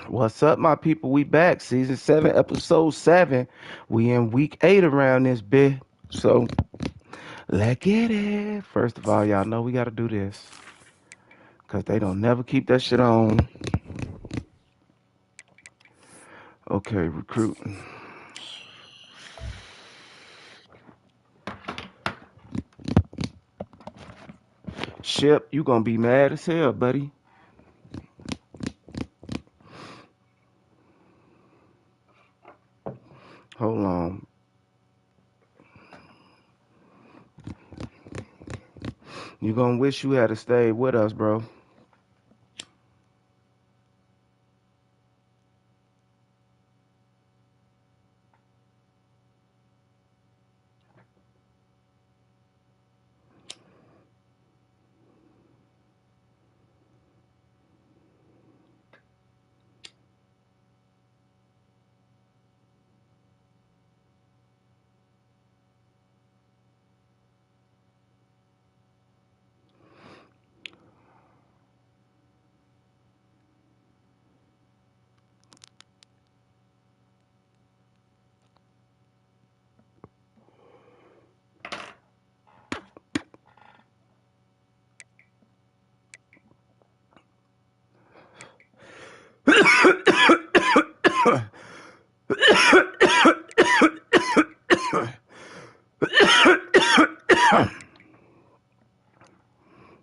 What's up, my people? We back. Season 7, episode 7. We in week 8 around this bit. So, let's get it. First of all, y'all know we got to do this. Because they don't never keep that shit on. Okay, recruit. Ship, you going to be mad as hell, buddy. Hold on. You going to wish you had to stay with us, bro.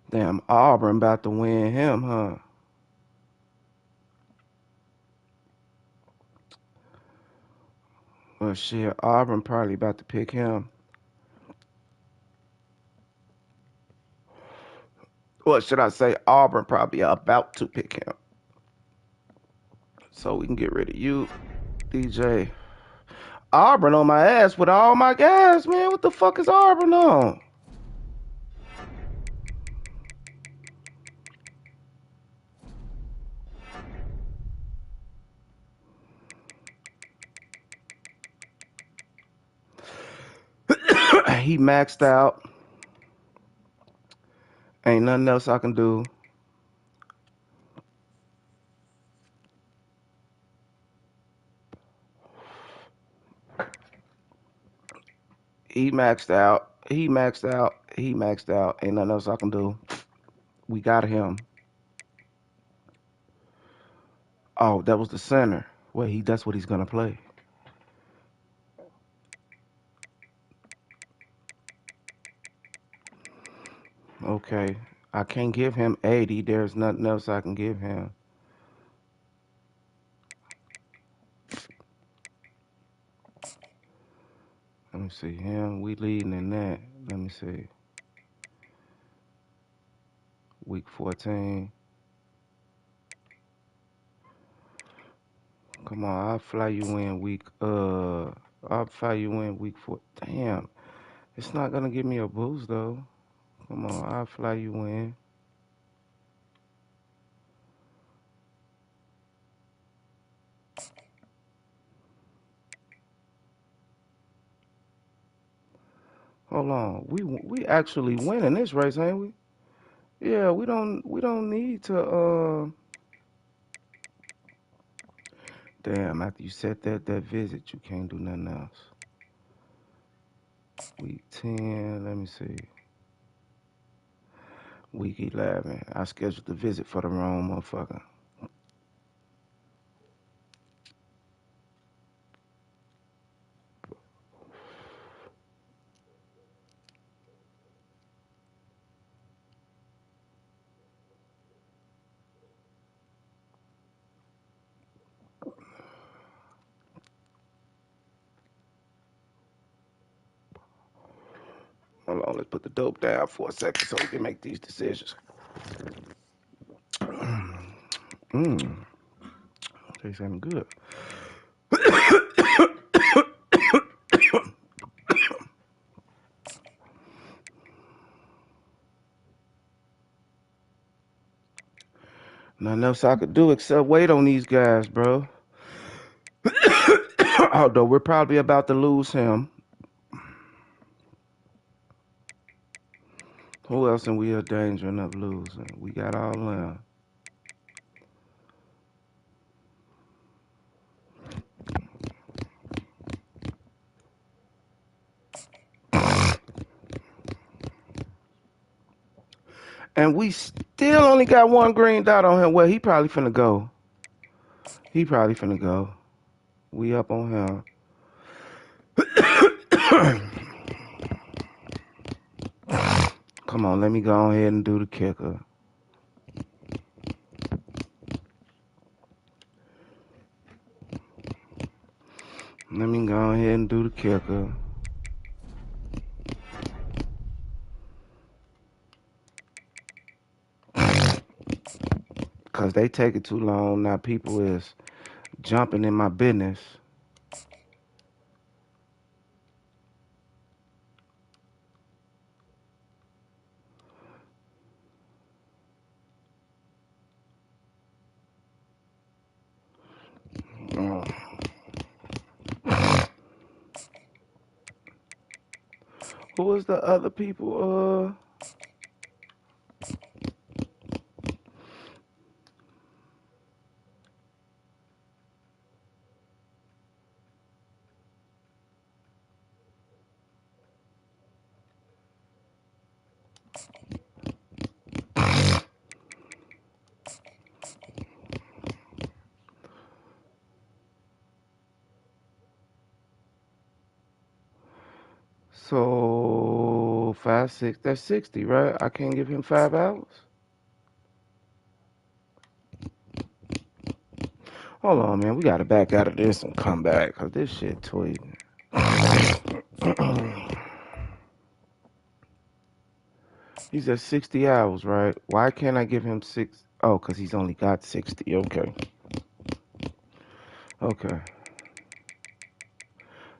Damn, Auburn about to win him, huh? Well, shit, Auburn probably about to pick him. What should I say? Auburn probably about to pick him. So we can get rid of you, DJ. Auburn on my ass with all my guys, man. What the fuck is Auburn on? He maxed out. Ain't nothing else I can do. He maxed out. He maxed out. He maxed out. Ain't nothing else I can do. We got him. Oh, that was the center. Well, that's what he's gonna play. Okay. I can't give him 80. There's nothing else I can give him. Let me see him. We leading in that. Let me see. Week 14. Come on, I'll fly you in I'll fly you in week 4. Damn. It's not gonna give me a boost though. Come on, I'll fly you in. Hold on. We actually winning this race, ain't we? Yeah, we don't need to damn, after you set that visit, you can't do nothing else. Week 10, let me see. Week 11. I scheduled the visit for the wrong motherfucker. Hold on, let's put the dope down for a second so we can make these decisions. Mmm. Tastes something good. Nothing else I could do except wait on these guys, bro. Although we're probably about to lose him. Who else in we are endangering of losing? We got all them. And we still only got one green dot on him. Well, he probably finna go. He probably finna go. We up on him. Come on, let me go ahead and do the kicker. Let me go ahead and do the kicker. Because they take it too long. Now people is jumping in my business. Oh. Who was the other people? So 5, 6, that's 60, right? I can't give him 5 hours. Hold on, man. We gotta back out of this and come back, cause this shit tweeting. He's at 60 hours, right? Why can't I give him 6? Oh, cause he's only got 60. Okay. Okay.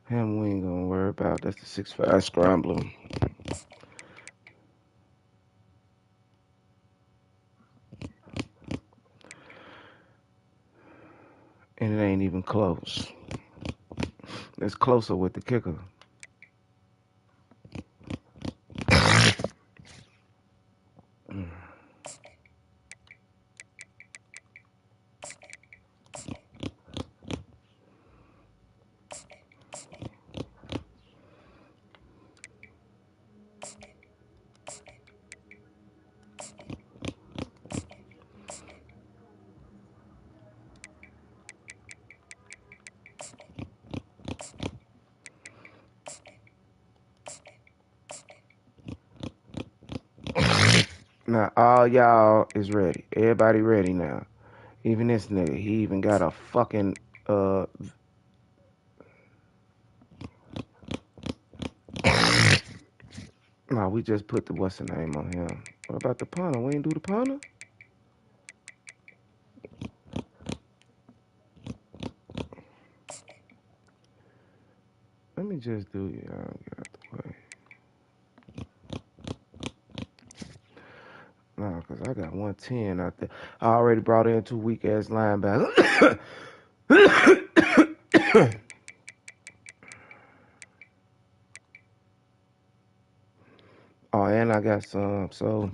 Him we ain't gonna worry about. That's the 6-5 scrambler. And it ain't even close. It's closer with the kicker. Now all y'all is ready. Everybody ready now. Even this nigga, he even got a fucking no, we just put the what's the name on him. What about the punter? We ain't do the punter? Let me just do it. I'll get out the way. No, because I got 110 out there. I already brought in 2 weak ass linebackers. Oh, and I got some. So,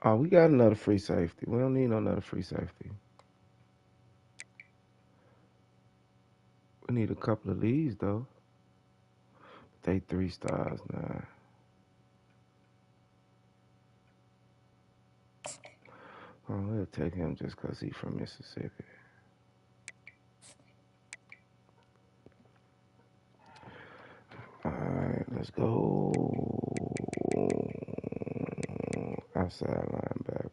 oh, we got another free safety. We don't need no another free safety. We need a couple of these, though. They 3 stars now. Oh, we'll take him just because he's from Mississippi. All right, let's go. Outside linebackers.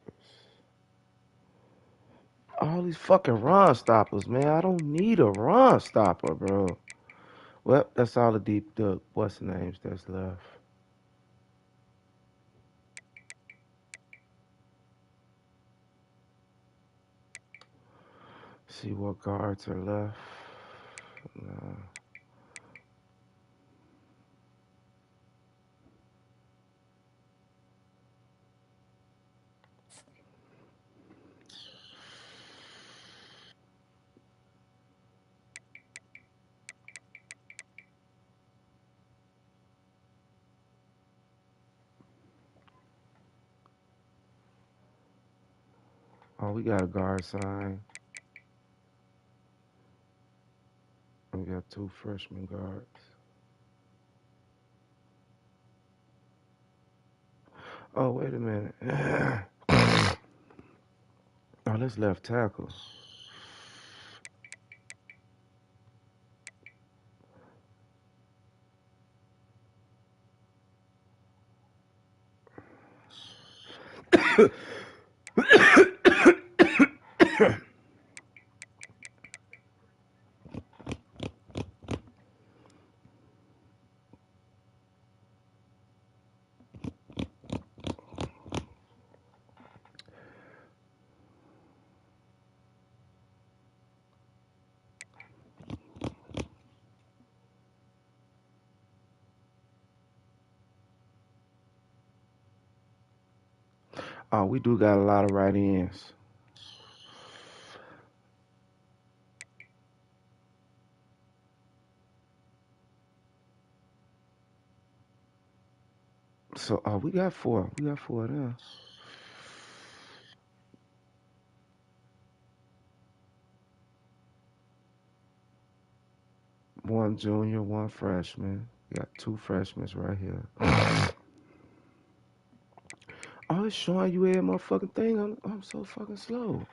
All these fucking run stoppers, man. I don't need a run stopper, bro. Well, that's all the deep, the what's the names that's left. See what guards are left. No. Oh, we got a guard sign. We got two freshman guards. Oh, wait a minute. Oh, that's left tackle. Oh, we do got a lot of right ends. So, oh, we got four. We got four there. One junior, one freshman. We got two freshmen right here. Oh, it's showing you every motherfucking thing. I'm so fucking slow.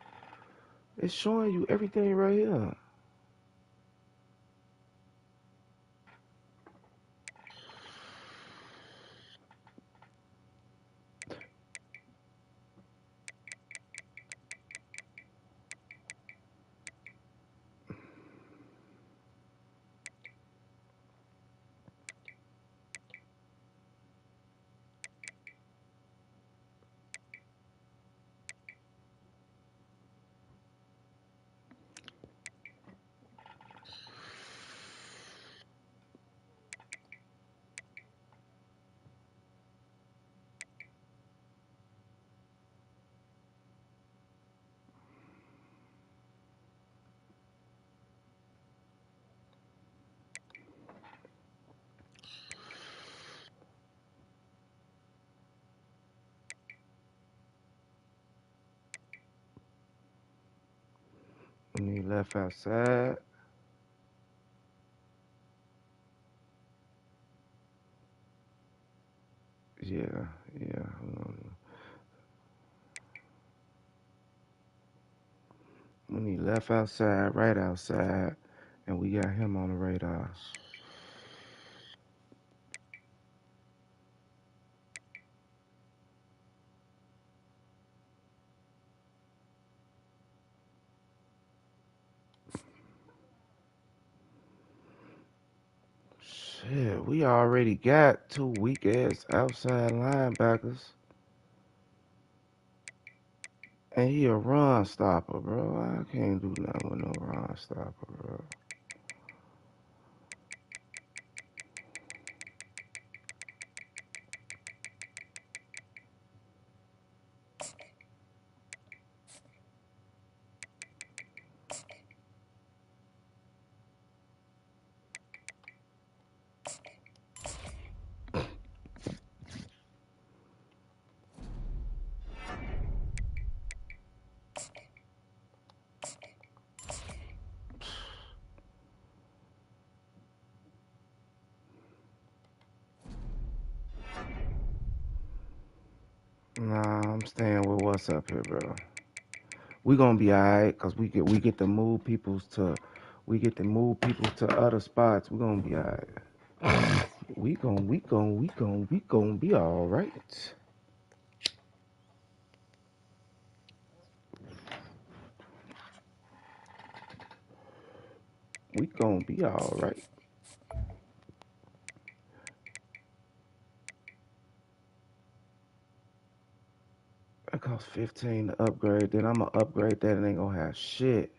It's showing you everything right here. We need left outside. Yeah, yeah. We need left outside, right outside, and we got him on the radar. Shit, we already got two weak ass outside linebackers, and he a run stopper, bro. I can't do nothing with no run stopper, bro. Nah, I'm staying with what's up here, bro. We gonna be alright, cause we get to move people to other spots. We gonna be alright. We gonna be all right. We gonna be all right. That costs 15 to upgrade. Then I'ma upgrade that and ain't gonna have shit.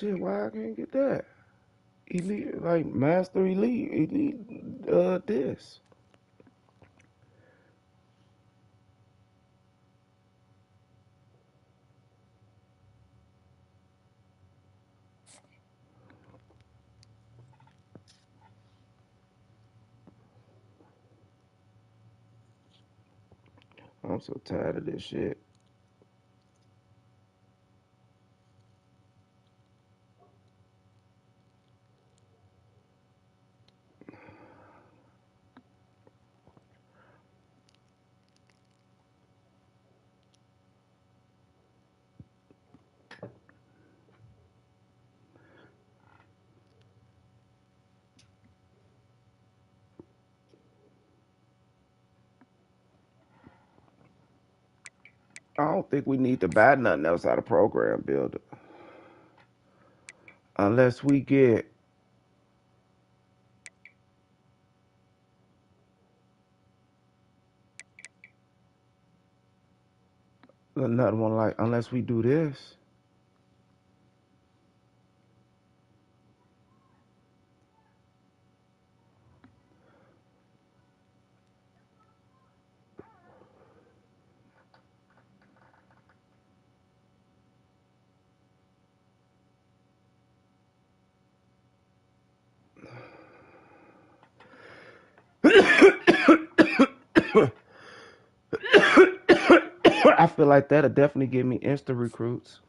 Shit, why I can't get that? Elite, like Master Elite, this. I'm so tired of this shit. I don't think we need to buy nothing else out of Program Builder unless we get another one. Like unless we do this. I feel like that'll definitely give me insta recruits.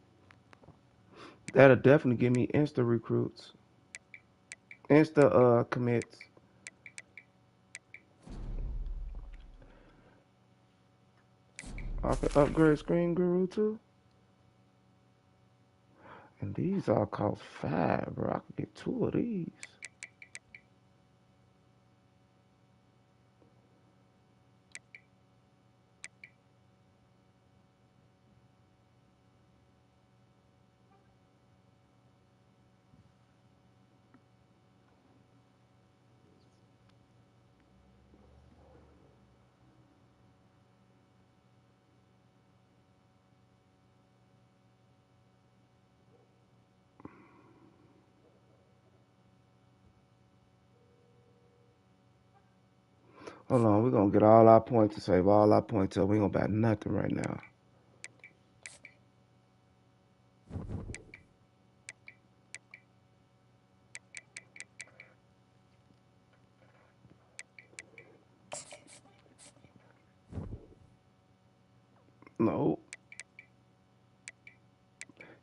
That'll definitely give me insta recruits. Insta commits. I can upgrade Screen Guru too. And these all cost 5, bro. I could get 2 of these. Hold on, we're gonna get all our points to save all our points up. We ain't gonna buy nothing right now. No.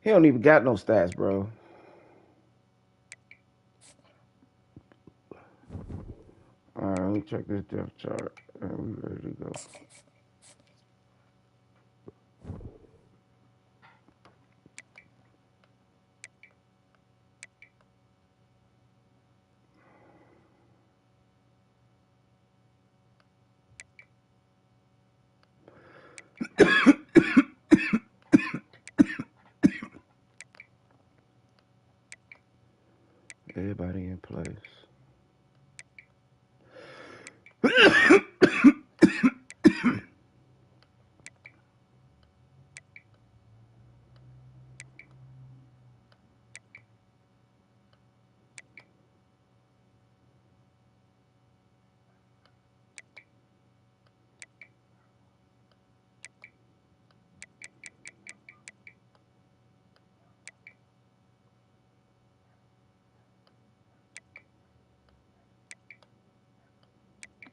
He don't even got no stats, bro. Alright, let me check this depth chart. And we ready to go. Everybody in place.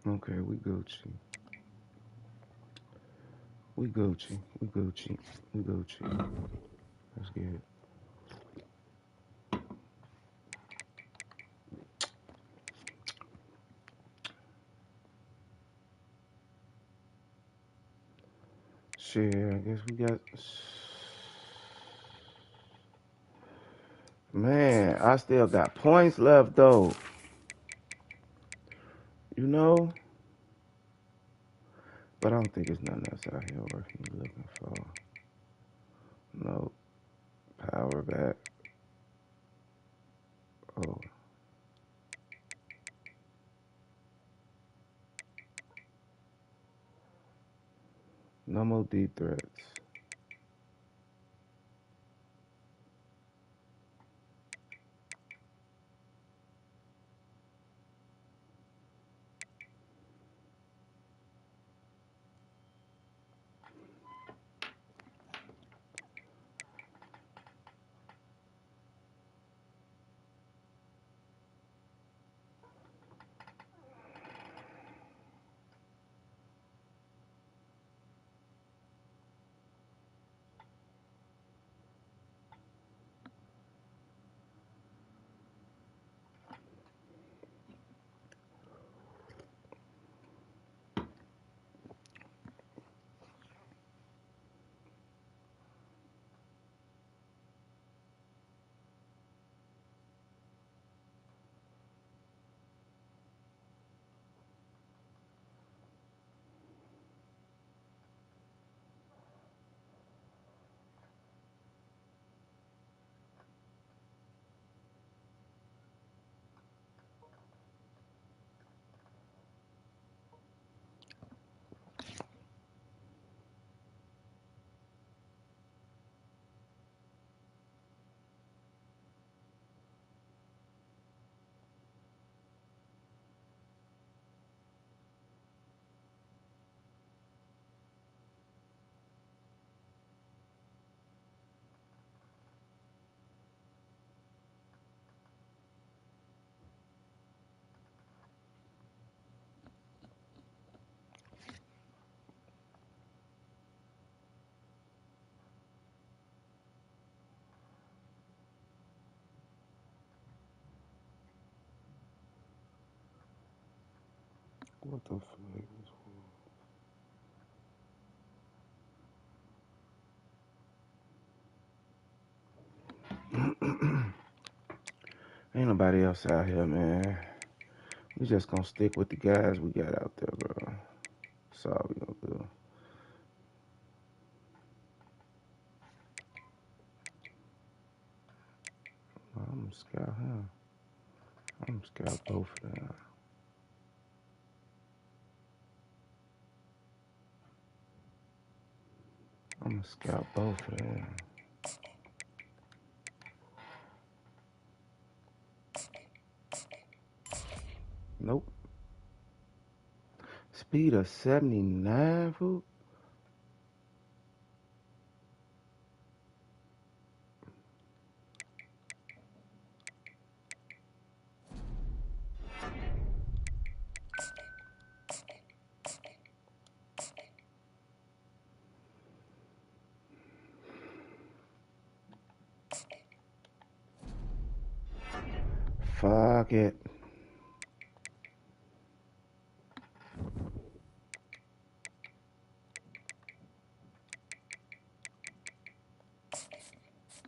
Okay, we Gucci. We Gucci. We Gucci. We Gucci. Let's get it. Shit, I guess we got. Man, I still got points left though. You know? But I don't think it's nothing else out here worth me looking for. No. Power back. Oh. No more deep threats. What the fuck? Ain't nobody else out here, man. We just gonna stick with the guys we got out there, bro. That's all we gonna do. I'm gonna scout him. I'm gonna scout both of them. I'm gonna scout both of them. Nope. Speed of 79, fool. Fuck it.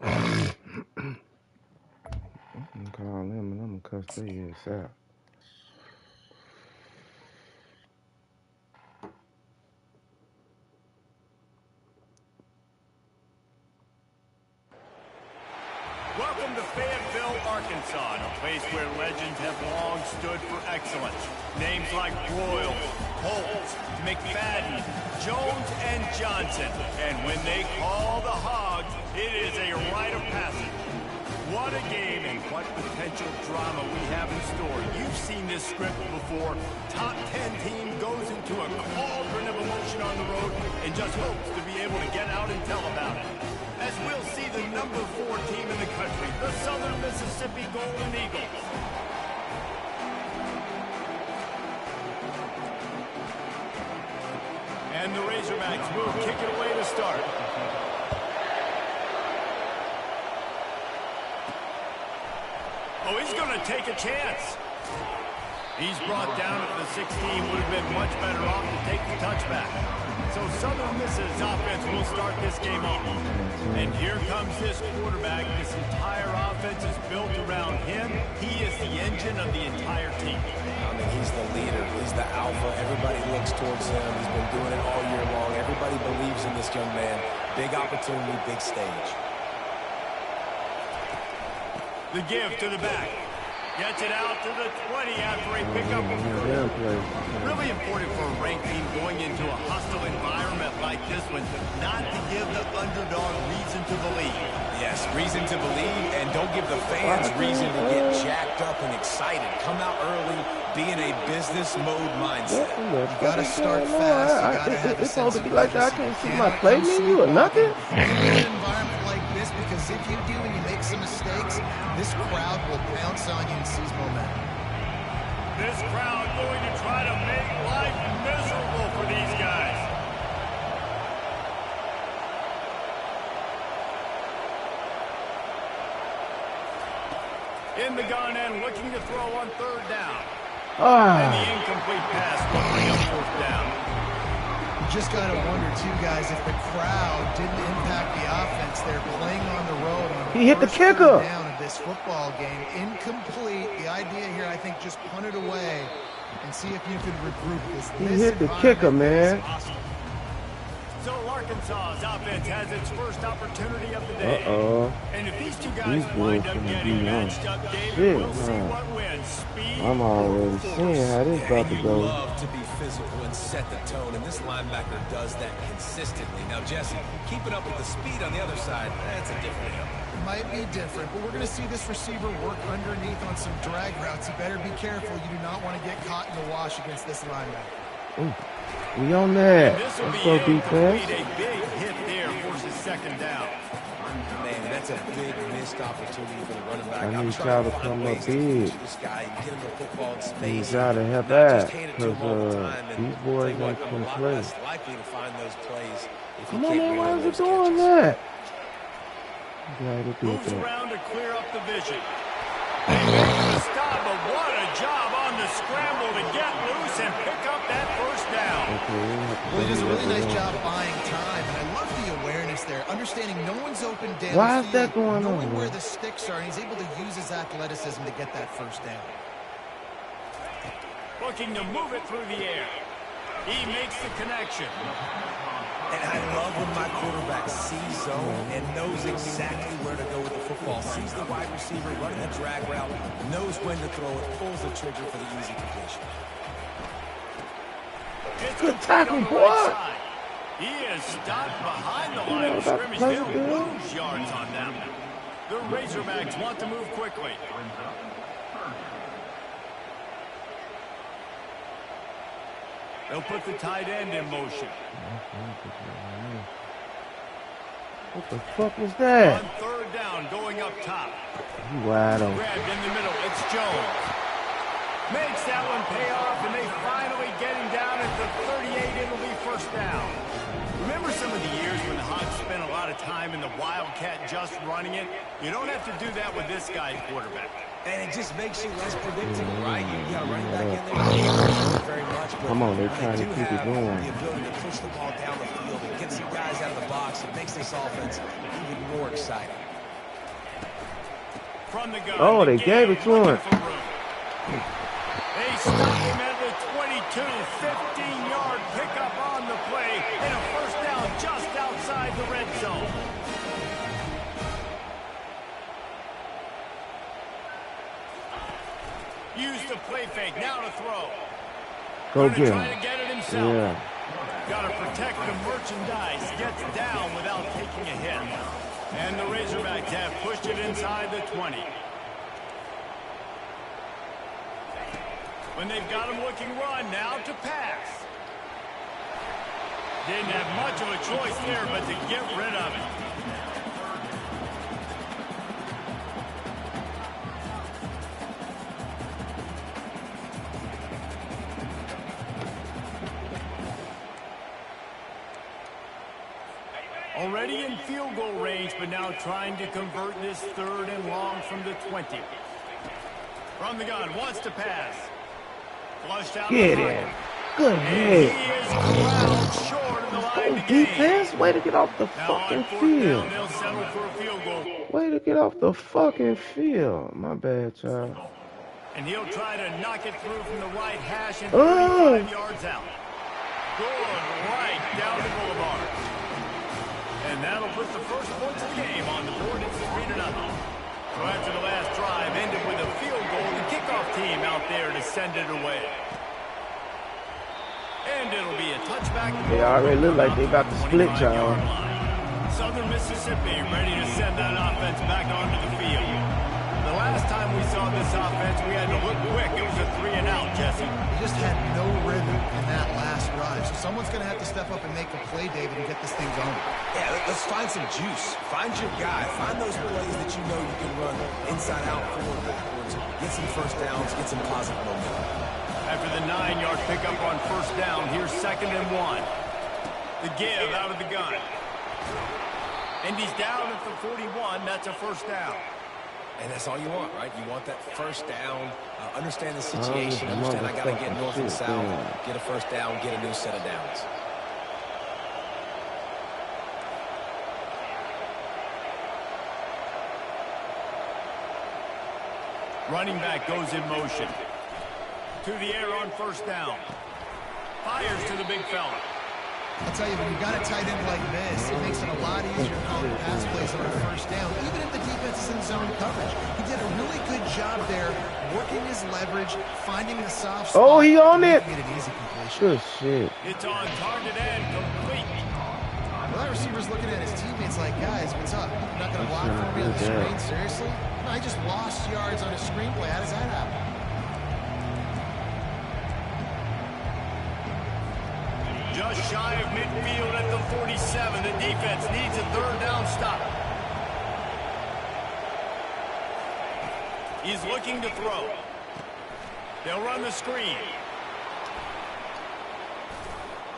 I'm gonna call them and I'm gonna cuss their ass out. Welcome to Fayetteville, Arkansas, a place where legends have long stood for excellence. Names like Royal, Holt, McFadden, Jones, and Johnson. And when they call the Hogs, it is a rite of passage. What a game and what potential drama we have in store. You've seen this script before. Top 10 team goes into a cauldron of emotion on the road and just hopes to be able to get out and tell about it. As we'll see the number 4 team in the country, the Southern Mississippi Golden Eagles. And the Razorbacks will kick it away to start. Oh, he's going to take a chance. He's brought down at the 16. Would have been much better off to take the touchback. So Southern Miss's offense will start this game off. And here comes this quarterback. This entire offense is built around him. He is the engine of the entire team. I mean, he's the leader. He's the alpha. Everybody looks towards him. He's been doing it all year long. Everybody believes in this young man. Big opportunity, big stage. The give to the back. Gets it out to the 20 after a pickup of really important for a ranked team going into a hostile environment like this one, not to give the underdog reason to believe. Yes, reason to believe, and don't give the fans reason to get jacked up and excited. Come out early, be in a business mode mindset. You gotta start fast. You gotta have a sense of like that. I can't see my play menu or nothing. In an environment like this, because if you do and you make some mistakes, this crowd will pounce on you and seize momentum. This crowd going to try to make life miserable for these guys. In the gun and looking to throw on 3rd down. And the incomplete pass will bring up 4th down. You just got to wonder, too, guys, if the crowd didn't impact the offense. They're playing on the road. He hit the kicker. Down of this football game. Incomplete. The idea here, I think, just punt it away and see if you can regroup. He hit the kicker, man. So Arkansas's offense has its first opportunity of the day. And if these two guys wind up getting matched up, David, we'll see what wins. Speed. I'm already seeing how this about to go. Love to be physical and set the tone, and this linebacker does that consistently. Now, Jesse, keep it up with the speed on the other side. That's a different hill. It might be different, but we're going to see this receiver work underneath on some drag routes. You better be careful. You do not want to get caught in the wash against this linebacker. Ooh. We on that. Let's go defense. A big hit there forces 2nd down. Man, that's a big missed opportunity for the running back. I need y'all to come up big. This guy and get him the football in space. Need y'all to help out, because these boys ain't gonna play. Less likely to find those plays if Come on, man, why is it doing that? Moves around to clear up the vision. Stop but what a job on the scramble to get loose and pick up that first down. Well, he does a really nice job buying time, and I love the awareness there, understanding no one's open down. Why is that going on? Knowing where the sticks are, and he's able to use his athleticism to get that first down. Looking to move it through the air. He makes the connection. And I love when my quarterback sees zone and knows exactly where to go with the football. Sees the wide receiver running a drag route, knows when to throw it, pulls the trigger for the easy completion. Good tackle, boy. He is stopped behind the line of scrimmage. They'll lose yards on them. The Razorbacks want to move quickly. They'll put the tight end in motion. What the fuck was that? On third down, going up top. You wide open. Grabbed in the middle. It's Jones. Makes that one pay off, and they finally get him down at the 38. It'll be first down. Remember some of the years when the Hawks spent a lot of time in the Wildcat just running it? You don't have to do that with this guy's quarterback. And it just makes you less predictable, right? You got running back in there. Very much, but come on, they're trying to keep it going. The ability to push the ball down the field and get some guys out of the box. It makes this offense even more exciting. From the gun, oh, they gave it to him. They stop him at the 22, 15-yard pickup on the play, and a first down just outside the red zone. Use the play fake, now to throw. Go get him. Try to get it himself. Yeah. Got to protect the merchandise. Gets down without taking a hit. And the Razorbacks have pushed it inside the 20. When they've got him looking run, now to pass. Didn't have much of a choice there, but to get rid of it. Already in field goal range, but now trying to convert this third and long from the 20. From the gun, wants to pass. Flushed out. Get him. Good hit. He is ground short of the line to Defense, way to get off the fucking field. Down, they'll settle for a field goal. Way to get off the fucking field. My bad, child. And he'll try to knock it through from the right hash and 35 yards out. Good right down the boulevard. And that'll put the first points of the game on the board. It's 3-0. So after the last drive ended with a field goal, the kickoff team out there to send it away. And it'll be a touchback. They already look like they about to split, y'all. Southern Mississippi ready to send that offense back onto the field. The last time we saw this offense, we had to look quick. It was a 3-and-out, Jesse. He just had no rhythm in that last drive. So someone's going to have to step up and make a play, David, and get this thing going. Yeah, let's find some juice. Find your guy. Find those plays that you know you can run inside out, forward, backwards. Get some first downs. Get some positive momentum. After the 9-yard pickup on first down, here's 2nd and 1. The give out of the gun. And he's down at the 41. That's a first down. And that's all you want, right? You want that first down. Understand the situation. Understand I got to get north and south. Get a first down. Get a new set of downs. Running back goes in motion. To the air on first down. Fires to the big fella. I'll tell you, when you got a tight end like this, it makes it a lot easier calling pass plays on a first down, even if the defense is in zone coverage. He did a really good job there, working his leverage, finding the soft spot. Oh, he on it. Making it an easy completion. Good shit. It's on target and complete. Well, that receiver's looking at his teammates like, guys, what's up? You're not going to block for me on the screen? Seriously? No, I just lost yards on a screenplay. How does that happen? Just shy of midfield at the 47. The defense needs a third down stop. He's looking to throw. They'll run the screen.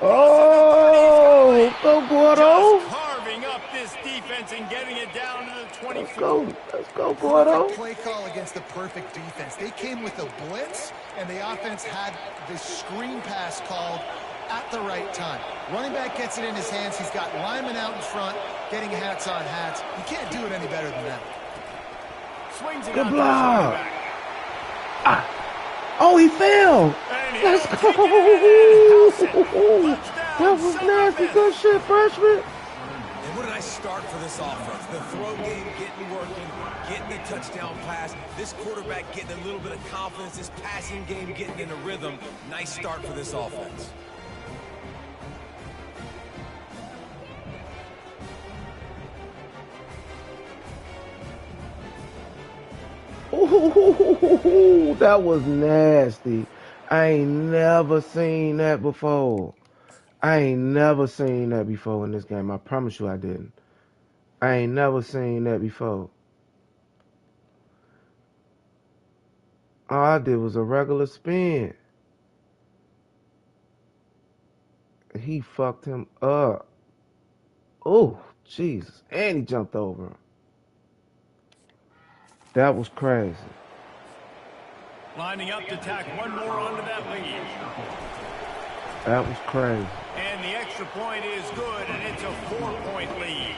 Oh, go Gordo. Just carving up this defense. offense and getting it down to the 24. Let's go, Gordo. Perfect play call against the perfect defense. They came with a blitz, and the offense had the screen pass called at the right time. Running back gets it in his hands. He's got linemen out in front, getting hats on hats. You can't do it any better than that. Swings it Good out block. back. Oh, he fell. Let's go. That was nasty. Good shit, freshman. And what a nice start for this offense. The throw game getting working, getting the touchdown pass. This quarterback getting a little bit of confidence. This passing game getting in a rhythm. Nice start for this offense. Ooh, that was nasty. I ain't never seen that before. I ain't never seen that before in this game. I promise you I didn't. I ain't never seen that before. All I did was a regular spin. He fucked him up. Oh, Jesus. And he jumped over him. That was crazy. Lining up to tack one more onto that lead. That was crazy. And the extra point is good, and it's a 4-point lead.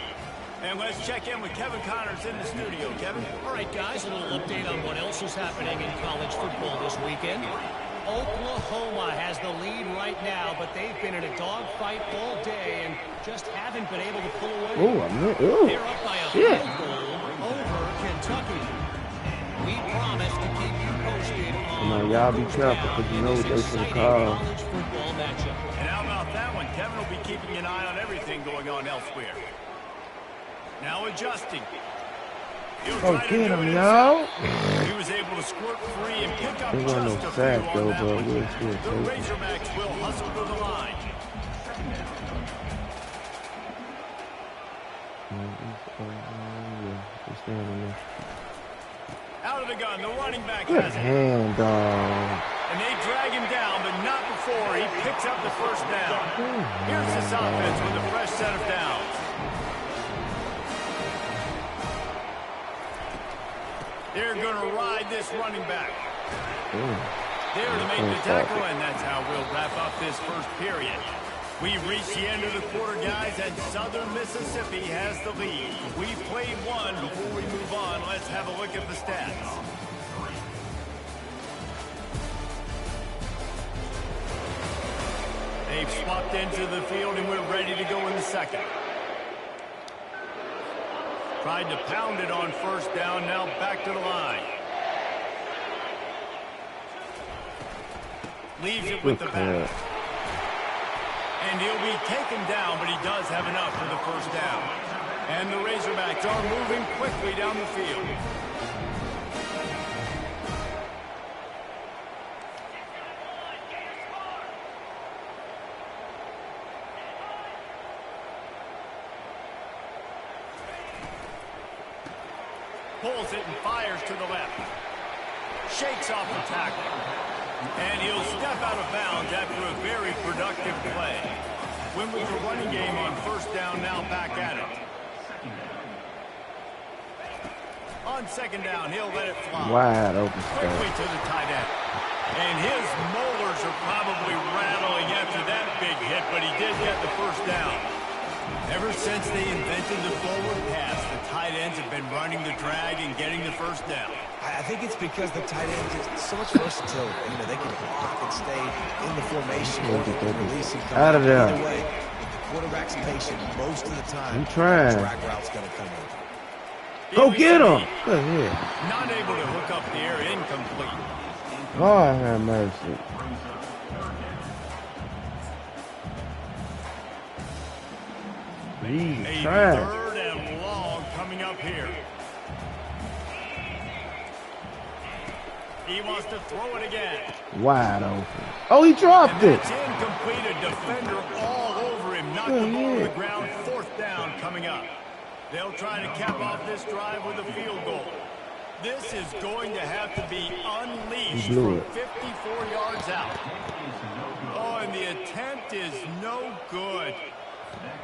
And let's check in with Kevin Connors in the studio. Kevin? All right, guys, a little update on what else is happening in college football this weekend. Oklahoma has the lead right now, but they've been in a dogfight all day and just haven't been able to pull away. They're up by a field goal over Kentucky. We promise to keep you posted on y'all be careful because you know what they should call. college football matchup. And how about that one? Kevin will be keeping an eye on everything going on elsewhere. Now adjusting. Oh, get him, y'all. He was able to squirt free and pick up There just wasn't no a sack, few on though, that but one. we'll still The take it. Razorbacks will hustle to the line. He's standing there. Out of the gun, the running back Good has it. hand, dog. And they drag him down, but not before he picks up the first down. Here's this offense with a fresh set of downs. They're going to ride this running back. There to make the tackle, and that's how we'll wrap up this first period. We've reached the end of the quarter, guys, and Southern Mississippi has the lead. We've played one. Before we move on, let's have a look at the stats. They've swapped into the field, and we're ready to go in the second. Tried to pound it on first down, now back to the line. Leaves it with the back. And he'll be taken down, but he does have enough for the first down. And the Razorbacks are moving quickly down the field. Pulls it and fires to the left. Shakes off the tackle. And he'll step out of bounds after a very productive play. Win with the running game on first down, now back at it. On second down, he'll let it fly. Wide open Quickly spot. to the tight end. And his molars are probably rattling after that big hit, but he did get the first down. Ever since they invented the forward pass, the tight ends have been running the drag and getting the first down. I think it's because the tight ends is so much versatility. You know, they can block and stay in the formation or they can release and come Out of there. Either way, if the quarterback's patient most of the time, I'm trying. the drag route's going to come in. Go get him. Good hit. Not able to hook up the air, incomplete. Lord have mercy. He's A trying. third and long coming up here. He wants to throw it again. Wide open. Oh, he dropped And it. that's incomplete. A defender all over him. Knocked the ball to the ground. Fourth down coming up. They'll try to cap off this drive with a field goal. This is going to have to be unleashed from 54 yards out. Oh, and the attempt is no good.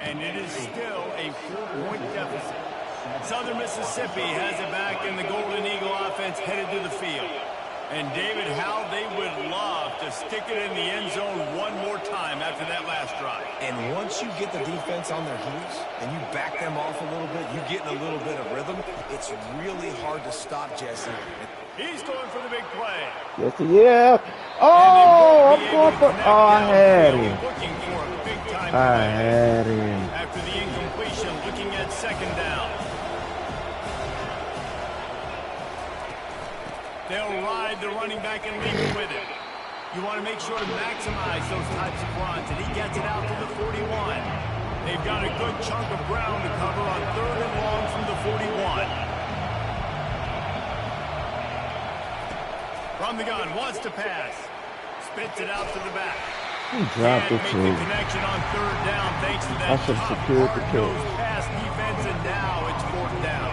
And it is still a 4-point deficit. Southern Mississippi has it back, and the Golden Eagle offense headed to the field. And David, how they would love to stick it in the end zone one more time after that last drive. And once you get the defense on their heels and you back them off a little bit, you get in a little bit of rhythm, it's really hard to stop, Jesse. He's going for the big play. Yes, yeah. Oh, I'm going for. Oh, I had him. Looking for a big-time I play. had him. After the incompletion, looking at second down. They'll ride the running back and lead him with it. You want to make sure to maximize those types of runs, and he gets it out to the 41. They've got a good chunk of ground to cover on 3rd and long from the 41. From the gun, wants to pass. Spits it out to the back. He dropped it Can't too. make the connection on 3rd down thanks to I that should have secured the kill. hard-nosed pass defense, and now it's 4th down.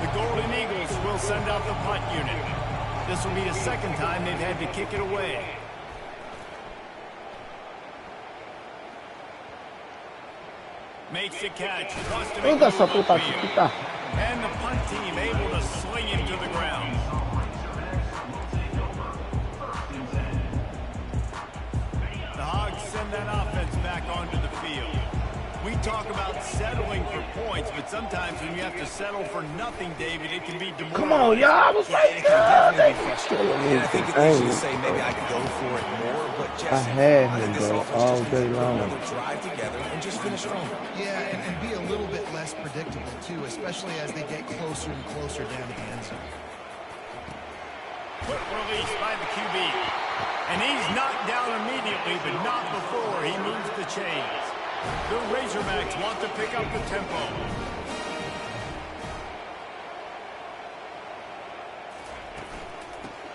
The Golden Eagles will send out the punt unit. This will be the second time they've had to kick it away. Makes the catch. Wants to make Venga a esa move puta upfield. chiquita. And the punt team able to sling him to the ground. The Hogs send that offense back onto the field. We talk about settling for points, but sometimes when you have to settle for nothing, David, it can be demoralizing. Come on, y'all. I was right It can definitely be there. frustrating. And I think it leads you to say maybe I could go for it more, but Jesse, I had think him, this bro, offense all just day needs to put long. another drive together and just finish strong. Yeah, and be a little bit less predictable, too, especially as they get closer and closer down to the end zone. Quick release by the QB. And he's knocked down immediately, but not before he moves the chains. The Razorbacks want to pick up the tempo.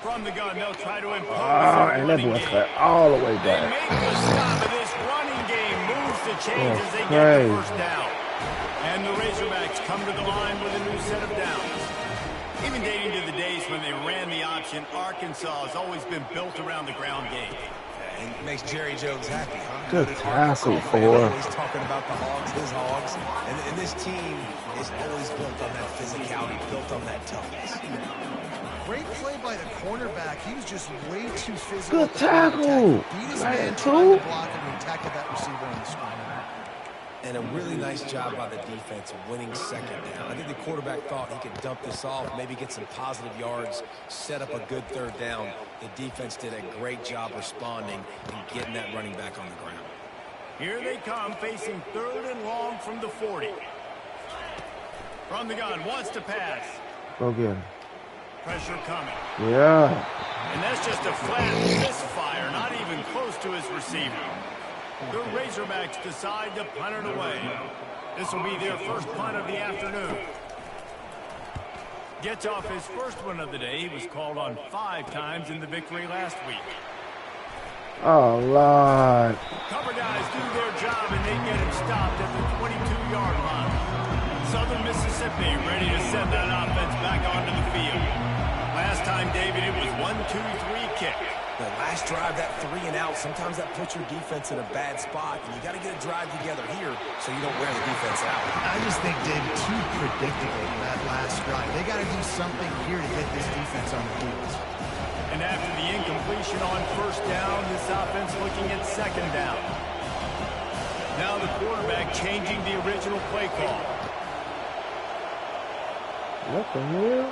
From the gun, they'll try to impose Ah, a and that running boy game. cut all the way They back. make the stop, and this running game moves the chains That's as they crazy. get the first down. And the Razorbacks come to the line with a new set of downs. Even dating to the days when they ran the option, Arkansas has always been built around the ground game. And it makes Jerry Jones happy, huh? Good This tackle, Arkansas fan boy. always talking about the Hogs, his Hogs. And this team is always built on that physicality, built on that toughness. Great play by the cornerback. He was just way too physical. Good tackle. Beat his Man, man too. trying to block him and tackled that receiver on the screen. And a really nice job by the defense winning second down. I think the quarterback thought he could dump this off, maybe get some positive yards, set up a good 3rd down. The defense did a great job responding and getting that running back on the ground. Here they come, facing 3rd and long from the 40. From the gun, wants to pass. Go get him. Pressure coming. Yeah. And that's just a flat misfire, not even close to his receiver. The Razorbacks decide to punt it away. This will be their first punt of the afternoon. Gets off his first one of the day. He was called on 5 times in the victory last week. Oh, Lord. Cover guys do their job, and they get him stopped at the 22-yard line. Southern Mississippi ready to send that offense back onto the field. Last time, David, it was 1-2-3 kick. The last drive, that 3 and out, sometimes that puts your defense in a bad spot, and you got to get a drive together here so you don't wear the defense out. I just think, David, too predictable that last drive. They got to do something here to get this defense on the heels. And after the incompletion on 1st down, this offense looking at 2nd down. Now the quarterback changing the original play call. What the hell?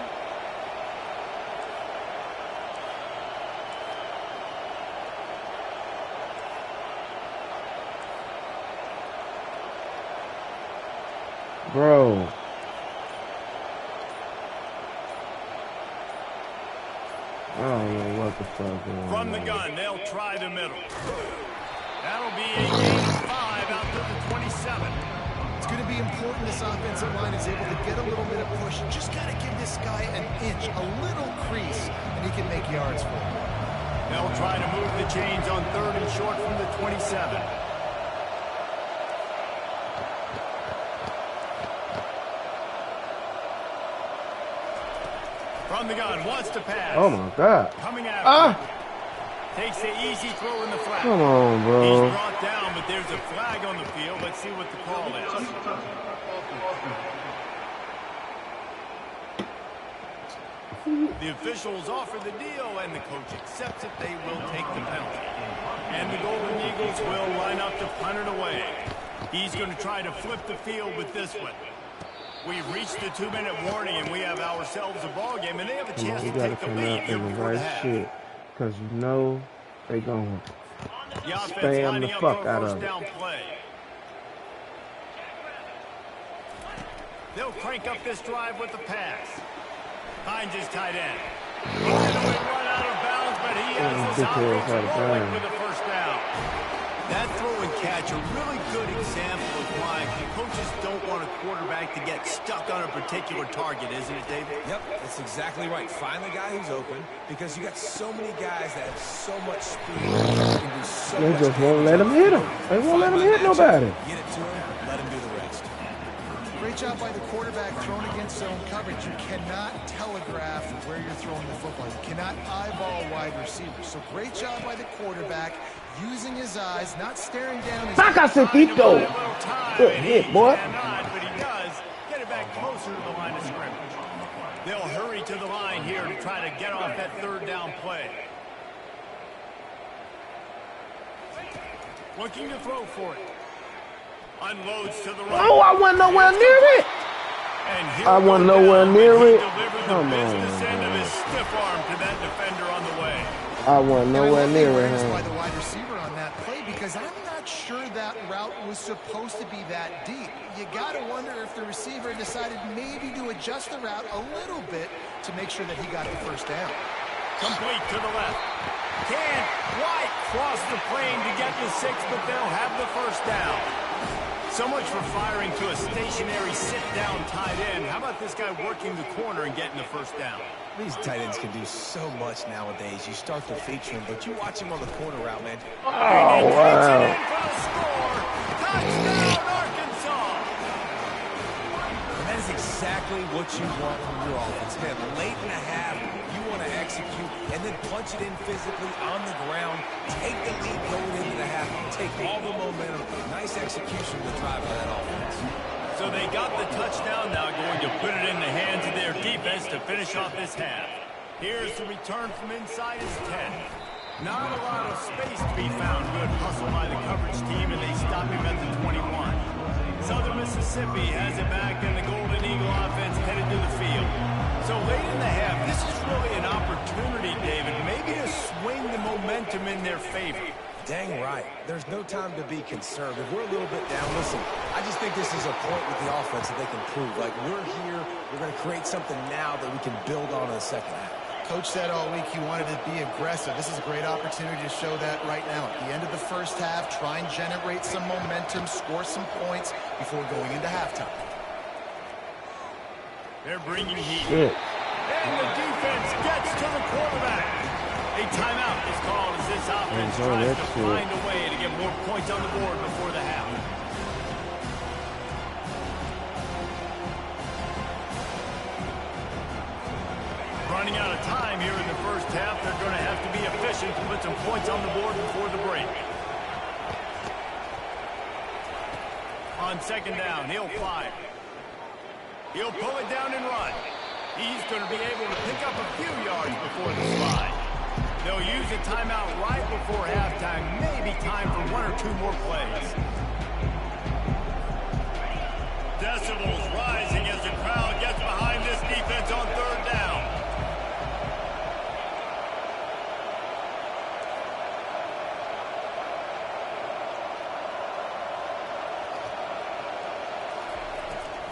Bro. I don't know what the fuck going on. From the gun, they'll try the middle. That'll be a gain of 5 out to the 27. It's going to be important this offensive line is able to get a little bit of push. Just got to give this guy an inch, a little crease, and he can make yards for him. They'll try to move the chains on 3rd and short from the 27. From the gun, wants to pass. Oh, my God. Coming after. Takes the easy throw in the flat. Come on, bro. He's brought down, but there's a flag on the field. Let's see what the call is. The officials offer the deal, and the coach accepts it. They will take the penalty. And the Golden Eagles will line up to punt it away. He's going to try to flip the field with this one. We've reached the 2-minute warning, and we have ourselves a ball game, and they have a chance to take the lead here before the half. Because you know they're going The to offense spam the lining up fuck for a out first of it. down play. They'll crank up this drive with the pass. Finds his tight end. Run out of bounds, but he has this offense rolling for the first down. That throw and catch, a really good example of why coaches don't want a quarterback to get stuck on a particular target, isn't it, David? Yep, that's exactly right. Find the guy who's open, because you got so many guys that have so much speed. Can do so They much just won't let him hit him. They won't let him hit nobody. Get it to him, let him do the rest. Great job by the quarterback thrown against zone coverage. You cannot telegraph where you're throwing the football. You cannot eyeball wide receivers. So great job by the quarterback using his eyes, not staring down his Sacacetito. Good hit, boy. But he does get it back closer to the line of scrimmage. They'll hurry to the line here to try to get off that third down play. Looking to throw for it. Unloads to the right. Oh, I wasn't nowhere near it. I wasn't nowhere near it. Come on, end of his stiff arm to that defender on the way. I wasn't nowhere near it. By the wide receiver on that play, because I'm not sure that route was supposed to be that deep. You got to wonder if the receiver decided maybe to adjust the route a little bit to make sure that he got the first down. Complete to the left. Can't quite cross the plane to get the 6, but they'll have the first down. So much for firing to a stationary sit-down tight end. How about this guy working the corner and getting the first down? These tight ends can do so much nowadays. You start to feature him, but you watch him on the corner route, man. Oh, wow. Touchdown, Arkansas! And that is exactly what you want from your offense. Man, late in the half, you want to execute and then punch it in physically on the ground. Take the lead going into the half. Take all the momentum. Nice execution to drive by that offense. So they got the touchdown, now going to put it in the hands of their defense to finish off this half. Here's the return from inside his 10. Not a lot of space to be found. Good hustle by the coverage team, and they stop him at the 21. Southern Mississippi has it back, and the Golden Eagle offense headed to the field. So late in the half, this is really an opportunity, David, maybe to swing the momentum in their favor. Dang right. There's no time to be concerned. If we're a little bit down, listen, I just think this is a point with the offense that they can prove. Like, we're here, we're going to create something now that we can build on in the second half. Coach said all week he wanted to be aggressive. This is a great opportunity to show that right now. At the end of the first half, try and generate some momentum, score some points before going into halftime. They're bringing heat. And the defense gets to the quarterback. A timeout is called as this offense tries to find a way to get more points on the board before the half. Running out of time here in the first half. They're going to have to be efficient to put some points on the board before the break. On second down, he'll fire. He'll pull it down and run. He's going to be able to pick up a few yards before the slide. They'll use a timeout right before halftime. Maybe time for one or two more plays. Decibels rising as the crowd gets behind this defense on third down.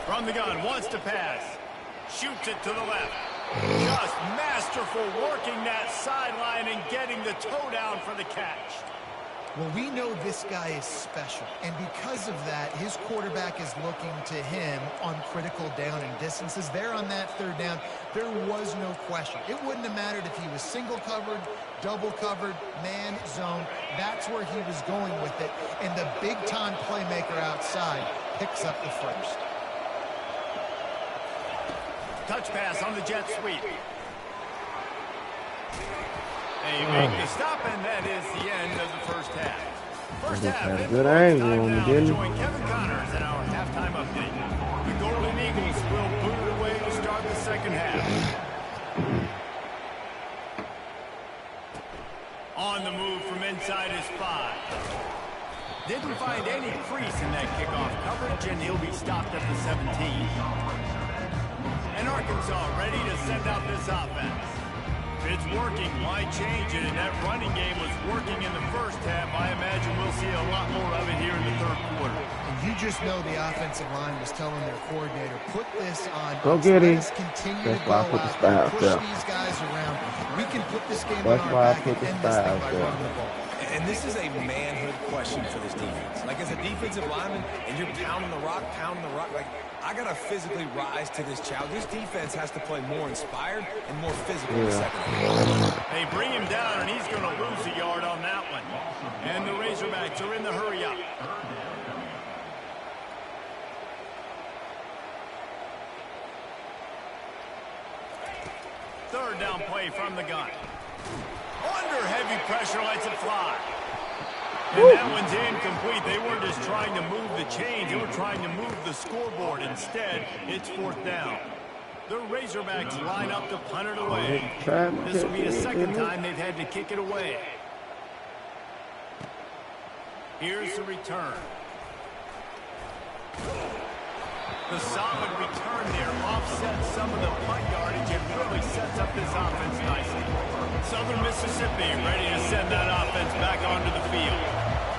From the gun, wants to pass. Shoots it to the left. Just masterful working that sideline and getting the toe down for the catch. Well, we know this guy is special, and because of that, his quarterback is looking to him on critical down and distances. There on that third down, there was no question. It wouldn't have mattered if he was single covered, double covered, man, zone. That's where he was going with it, and the big-time playmaker outside picks up the first. Touch pass on the jet sweep. They make the stop, and that is the end of the first half. First half, had a in good the books. angle Time on me, now to didn't join Kevin Connors in our halftime update. The Golden Eagles will boot it away to start the second half. On the move from inside his 5. Didn't find any crease in that kickoff coverage, and he'll be stopped at the 17. And Arkansas ready to send out this offense. It's working. Why change it? And that running game was working in the first half. I imagine we'll see a lot more of it here in the third quarter. And you just know the offensive line was telling their coordinator, put this on. Go get him. Let's continue That's to why I go put the out spy there, out push there. these guys around. We can put this game That's on why I our back put and the end this spy thing out by there. running the ball. And this is a manhood question for this defense. Like, as a defensive lineman, and you're pounding the rock, like, I got to physically rise to this challenge. This defense has to play more inspired and more physical in the second half. They bring him down, and he's going to lose a yard on that one. And the Razorbacks are in the hurry-up. Third down play from the gun. Under heavy pressure, lets it fly. And that one's incomplete. They weren't just trying to move the chains. They were trying to move the scoreboard. Instead, it's fourth down. The Razorbacks line up to punt it away. This will be the second time they've had to kick it away. Here's the return. The solid return there offsets some of the punt yardage and really sets up this offense nicely. Southern Mississippi ready to send that offense back onto the field.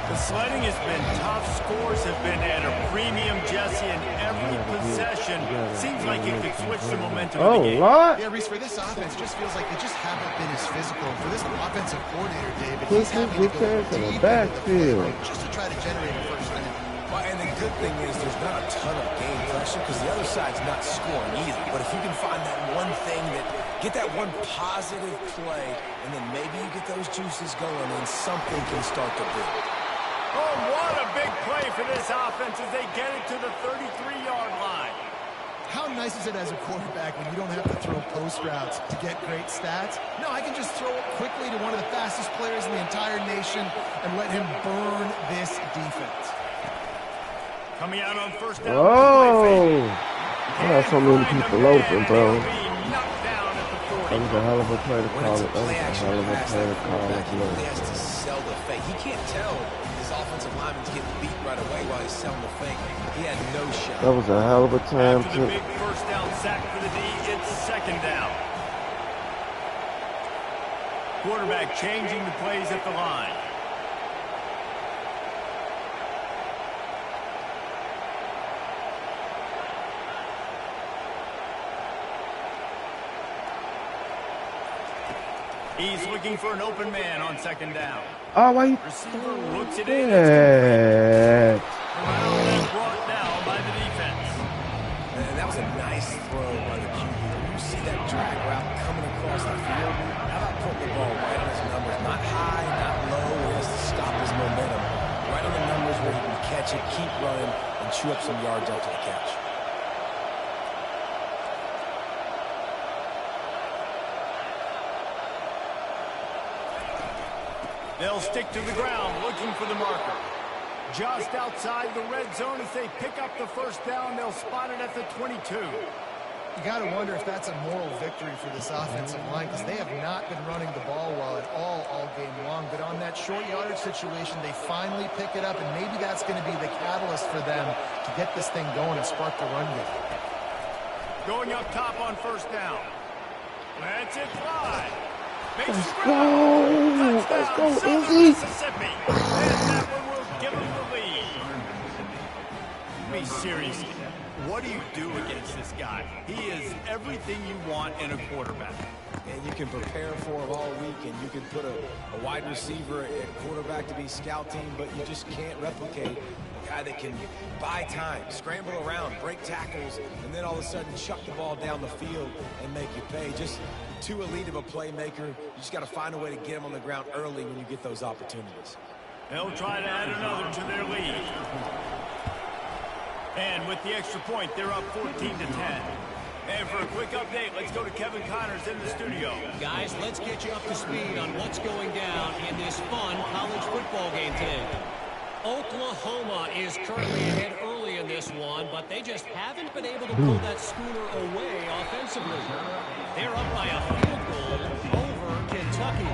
The sledding has been tough. Scores have been at a premium, Jesse, and every possession seems like it could switch the momentum of the game. Lord. Yeah, Reese, for this offense, just feels like they just haven't been as physical. For this offensive coordinator, David, he's having to go deep into the backfield just to try to generate a first down. Well, and the good thing is there's not a ton of game pressure because the other side's not scoring either. But if you can find that one thing get that one positive play, and then maybe you get those juices going and something can start to build. Oh, what a big play for this offense as they get it to the 33-yard line. How nice is it as a quarterback when you don't have to throw post routes to get great stats? No, I can just throw it quickly to one of the fastest players in the entire nation and let him burn this defense. Coming out on first down. Oh! I had so many people open, bro. That was a hell of a play to call it. That was a hell of a play to call it. He has to sell the fake. He can't tell his offensive lineman's getting beat right away while he's selling the fake. He had no shot. That was a hell of a time After the big first down sack for the D, it's second down. Quarterback changing the plays at the line. He's looking for an open man on second down. Oh, why you? Receiver looks it in. Yeah. Around and brought down by the defense. And that was a nice throw by the QB. You see that drag route coming across the field. How about putting the ball right on his numbers? Not high, not low, where he has to stop his momentum. Right on the numbers where he can catch it, keep running, and chew up some yards after the catch. They'll stick to the ground looking for the marker. Just outside the red zone as they pick up the first down. They'll spot it at the 22. You got to wonder if that's a moral victory for this offensive line because they have not been running the ball well at all game long. But on that short yardage situation, they finally pick it up, and maybe that's going to be the catalyst for them to get this thing going and spark the run game. Going up top on first down. Let's it fly. Let's go. Let's go, Izzy. Mississippi. And that one will give them the lead. Be serious. What do you do against this guy? He is everything you want in a quarterback. And you can prepare for him all week, and you can put a wide receiver at quarterback to be scout team, but you just can't replicate a guy that can buy time, scramble around, break tackles, and then all of a sudden chuck the ball down the field and make you pay. Just too elite of a playmaker. You just got to find a way to get him on the ground early when you get those opportunities. They'll try to add another to their lead. And with the extra point, they're up 14-10. And for a quick update, let's go to Kevin Connors in the studio. Guys, let's get you up to speed on what's going down in this fun college football game today. Oklahoma is currently ahead early in this one, but they just haven't been able to pull that schooner away offensively. They're up by a field goal over Kentucky.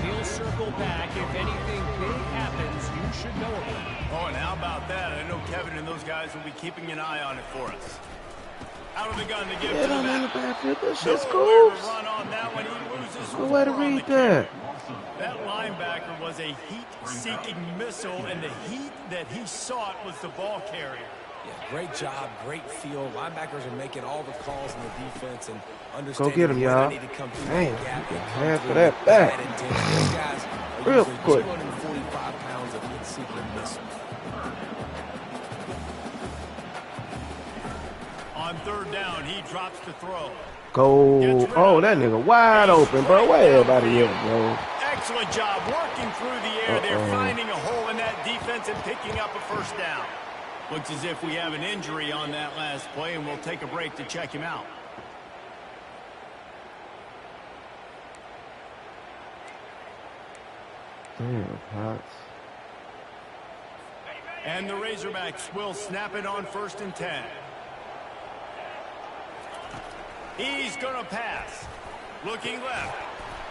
He'll circle back. If anything big happens, you should know about it. Oh, and how about that? I know Kevin and those guys will be keeping an eye on it for us. Out of the gun to give to the back. Backfield. That shit's Nowhere cool. to run on that one. He loses Good way to 4 on the read carry. that. That linebacker was a heat-seeking missile, and the heat that he sought was the ball carrier. Yeah, great job, great feel. Linebackers are making all the calls in the defense and Go understanding get him, when y'all. they need to come through Damn, that gap you get and half come of through that back. intense. Those guys are Real usually quick. 245 pounds of heat-seeking missile. On third down, he drops the throw. Go. Oh, that nigga wide open, bro. Where everybody at, bro? Excellent job working through the air. They're finding a hole in that defense and picking up a first down. Looks as if we have an injury on that last play, and we'll take a break to check him out. Damn, Potts. And the Razorbacks will snap it on 1st and 10. He's going to pass. Looking left.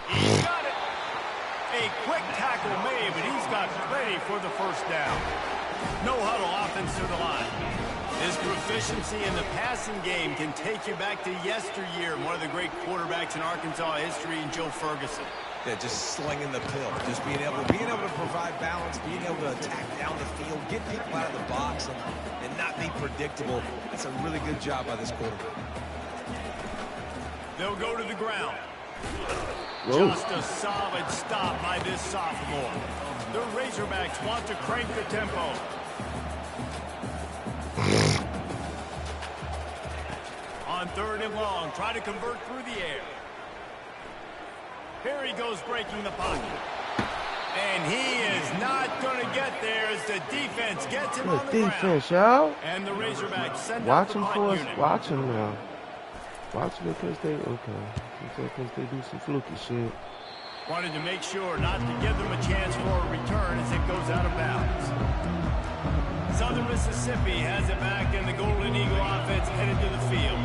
He's got it. A quick tackle made, but he's got plenty for the first down. No huddle offense to the line. His proficiency in the passing game can take you back to yesteryear. One of the great quarterbacks in Arkansas history, Joe Ferguson. Yeah, just slinging the pill, just being able to provide balance, being able to attack down the field, get people out of the box, and not be predictable. That's a really good job by this quarterback. They'll go to the ground. Whoa. Just a solid stop by this sophomore. The Razorbacks want to crank the tempo. On 3rd and long, try to convert through the air. Here he goes breaking the pocket. And he is not going to get there as the defense gets him on Good the defense, ground. y'all. And the Razorbacks send Watch out them the for punt us. unit. Watch them now. Watch them because they, okay. Because they do some fluky shit. Wanted to make sure not to give them a chance for a return as it goes out of bounds. Southern Mississippi has it back, and the Golden Eagle offense headed to the field.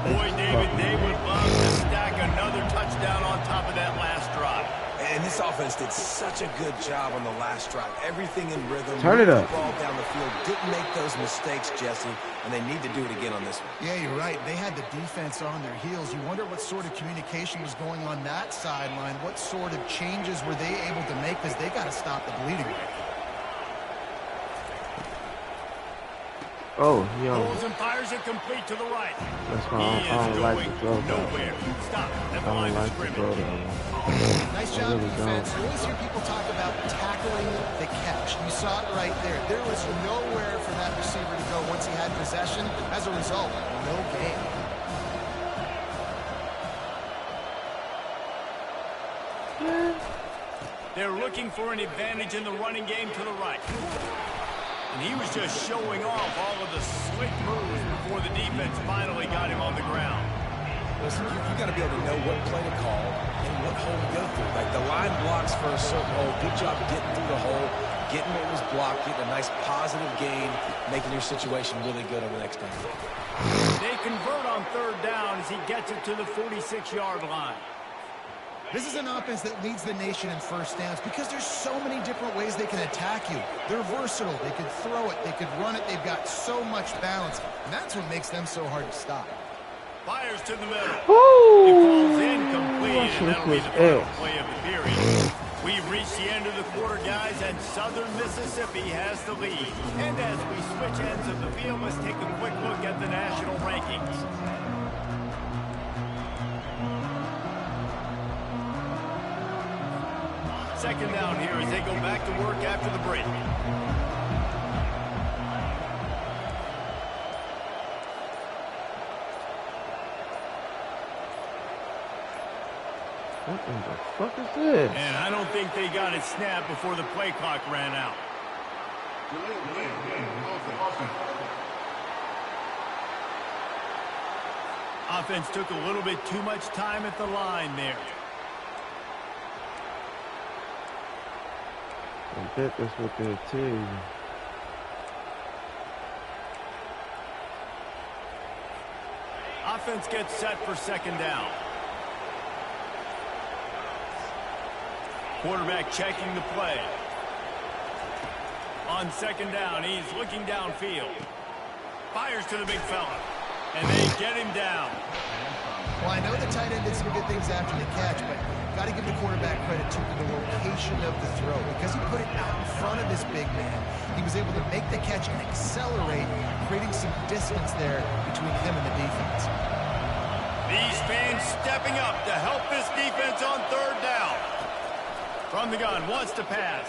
Boy, David, they would love to stack another touchdown on top of that last drive. And this offense did such a good job on the last drive. Everything in rhythm. Turn it up. The ball down the field. Didn't make those mistakes, Jesse, and they need to do it again on this one. Yeah, you're right. They had the defense on their heels. You wonder what sort of communication was going on that sideline. What sort of changes were they able to make, because they got to stop the bleeding. Oh, yo. Pulls and fires it complete to the right. That's why He I is don't like going to throw that. nowhere. Stop. I At the don't line of like to scrimmage. throw that. Nice I job, really defense. don't. You always hear people talk about tackling the catch. You saw it right there. There was nowhere for that receiver to go once he had possession. As a result, no gain. They're looking for an advantage in the running game to the right. And he was just showing off all of the slick moves before the defense finally got him on the ground. Listen, you got to be able to know what play to call and what hole to go through. Like the line blocks for a certain hole. Good job getting through the hole, getting what was blocked, getting a nice positive gain, making your situation really good on the next down. They convert on 3rd down as he gets it to the 46-yard line. This is an offense that leads the nation in first downs because there's so many different ways they can attack you. They're versatile. They could throw it. They could run it. They've got so much balance. And that's what makes them so hard to stop. Fires to the middle. Woo! It falls incomplete, and Should've that'll be the pushed final X. play of the period. We've reached the end of the quarter, guys, and Southern Mississippi has the lead. And as we switch ends of the field, let's take a quick look at the national rankings. Second down here as they go back to work after the break. What in the fuck is this? And I don't think they got it snapped before the play clock ran out. Offense took a little bit too much time at the line there. I bet that's what they'll tell you. Offense gets set for second down. Quarterback checking the play. On second down, he's looking downfield. Fires to the big fella. And they get him down. Well, I know the tight end did some good things after the catch, but got to give the quarterback credit to the location of the throw. Because he put it out in front of this big man, he was able to make the catch and accelerate, creating some distance there between him and the defense. These fans stepping up to help this defense on third down. From the gun, wants to pass.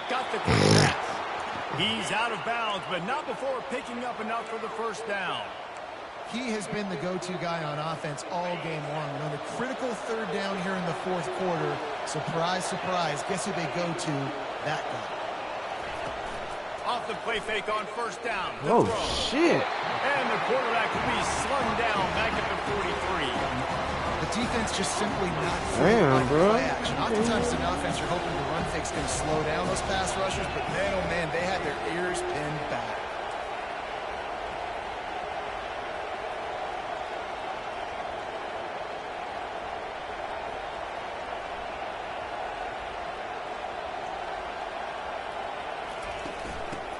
Got the quick pass. He's out of bounds, but not before picking up enough for the first down. He has been the go-to guy on offense all game long. And on the critical third down here in the fourth quarter, surprise, surprise, guess who they go to? That guy. Off the play fake on first down. Oh, shit. And the quarterback will be slung down back at the 43. The defense just simply not damn, bro. play action. Oftentimes in offense, you're hoping the run fake's going to slow down those pass rushers, but man, oh man, they had their ears pinned back.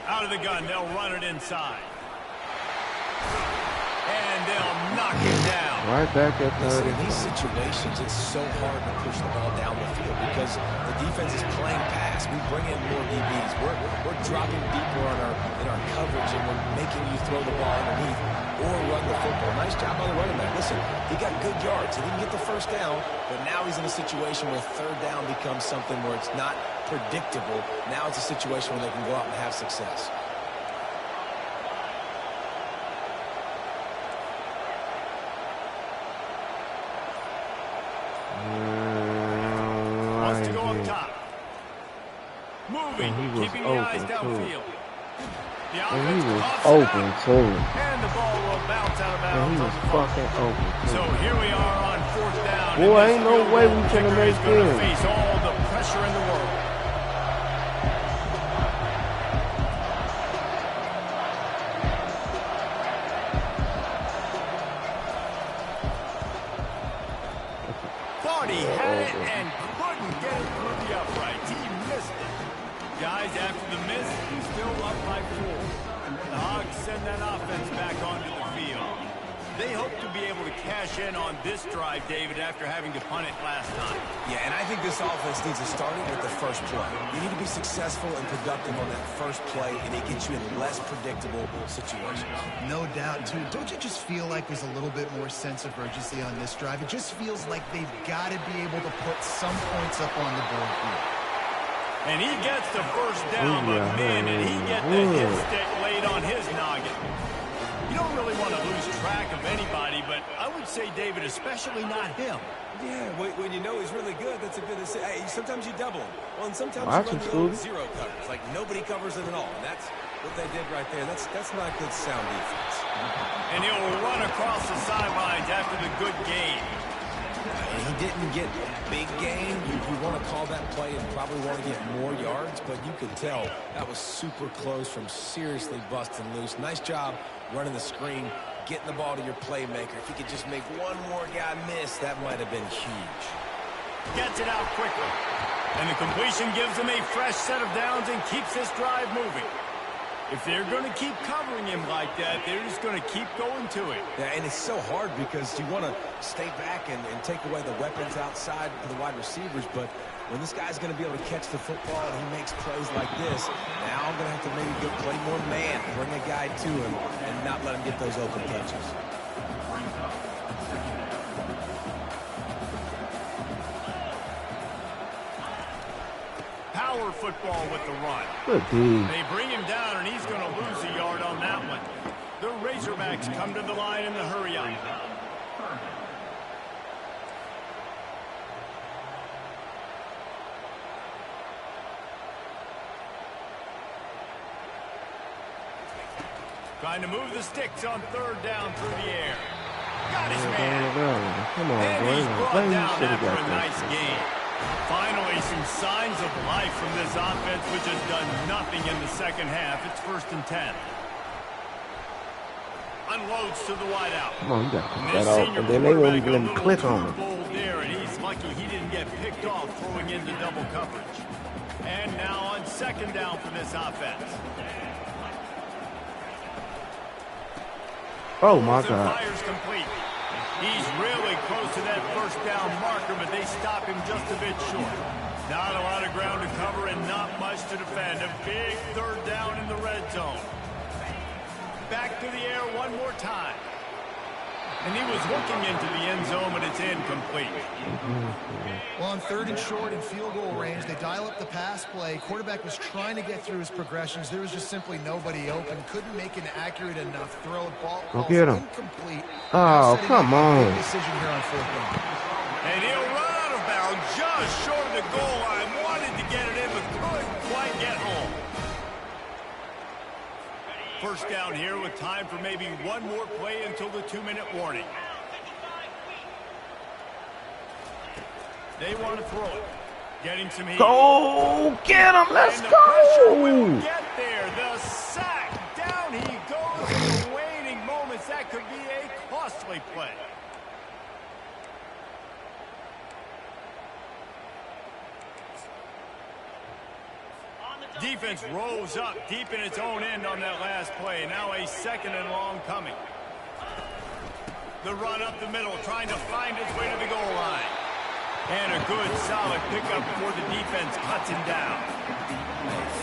Out of the gun, they'll run it inside. And they'll knock it down. Right back at 30. In these situations, it's so hard to push the ball down the field because the defense is playing pass. We bring in more DBs. We're dropping deeper in our coverage, and we're making you throw the ball underneath or run the football. Nice job by the running back. Listen, he got good yards. He didn't get the first down, but now he's in a situation where third down becomes something where it's not predictable. Now it's a situation where they can go out and have success. Wants to go up top. Moving, keeping the eyes downfield. The offense he was coughs open, it out, too. and the ball will bounce out of bounds. He was fucking open, too. So here we are on fourth down. Boy, ain't no way we finna Kicker is make going to this. face all the pressure in the world. Thought he had it and couldn't get it through the uprights. He missed it. Guys, after the miss, he's still up by 4. The Hogs send that offense back onto the field. They hope to be able to cash in on this drive, David, after having to punt it last time. Yeah, and I think this offense needs to start it with the first play. You need to be successful and productive on that first play, and it gets you in less predictable situations. No doubt, too. Don't you just feel like there's a little bit more sense of urgency on this drive? It just feels like they've got to be able to put some points up on the board here. And he gets the first down, but man, did he get the hit stick laid on his noggin. You don't really want to lose track of anybody, but I would say, David, especially not him. Yeah, when you know he's really good, that's a good to say. Hey, sometimes you double him. Well, and sometimes Watch you run him, the old Scooby. zero coverage. Like, nobody covers it at all. And that's what they did right there. That's not good sound defense. And he'll run across the sidelines after the good game. He didn't get a big gain. You want to call that play and probably want to get more yards, but you could tell that was super close from seriously busting loose. Nice job running the screen, getting the ball to your playmaker. If he could just make one more guy miss, that might have been huge. Gets it out quickly. And the completion gives him a fresh set of downs and keeps this drive moving. If they're going to keep covering him like that, they're just going to keep going to it. Yeah, and it's so hard because you want to stay back and take away the weapons outside for the wide receivers, but when this guy's going to be able to catch the football and he makes plays like this, now I'm going to have to maybe go play more man, bring a guy to him, and not let him get those open catches. Power football with the run. Good D. They bring him down, and he's going to lose a yard on that one. The Razorbacks come to the line in the hurry-up. Trying to move the sticks on third down through the air. Got his Yeah, man. come on, And boy. he's Play brought you down should have after got a that. nice game. Finally, some signs of life from this offense, which has done nothing in the second half. It's 1st and 10. Unloads to the wideout. Come on, you got to pick that off. And then they won't even let me click on it. There, and he's lucky he didn't get picked off throwing into double coverage. And now on 2nd down for this offense. Oh, my God. Fires complete. He's really close to that 1st down marker, but they stop him just a bit short. Not a lot of ground to cover and not much to defend. A big 3rd down in the red zone. Back to the air one more time. And he was looking into the end zone, but it's incomplete. Well, on 3rd and short in field goal range, they dial up the pass play. Quarterback was trying to get through his progressions. There was just simply nobody open. Couldn't make an accurate enough throw. Ball go get him. Incomplete. Oh, come on. Decision here on 4th down. And he'll run out of bounds just short of the goal line. Wanted to get it in, but couldn't quite get home. 1st down here with time for maybe one more play until the 2-minute warning. They want to throw it. Getting some heat. Go get him. Let's and the go. pressure will get there. The sack. Down he goes in the waning moments. That could be a costly play. Defense rolls up deep in its own end on that last play. Now a 2nd and long coming. The run up the middle, trying to find its way to the goal line. And a good, solid pickup before the defense cuts him down.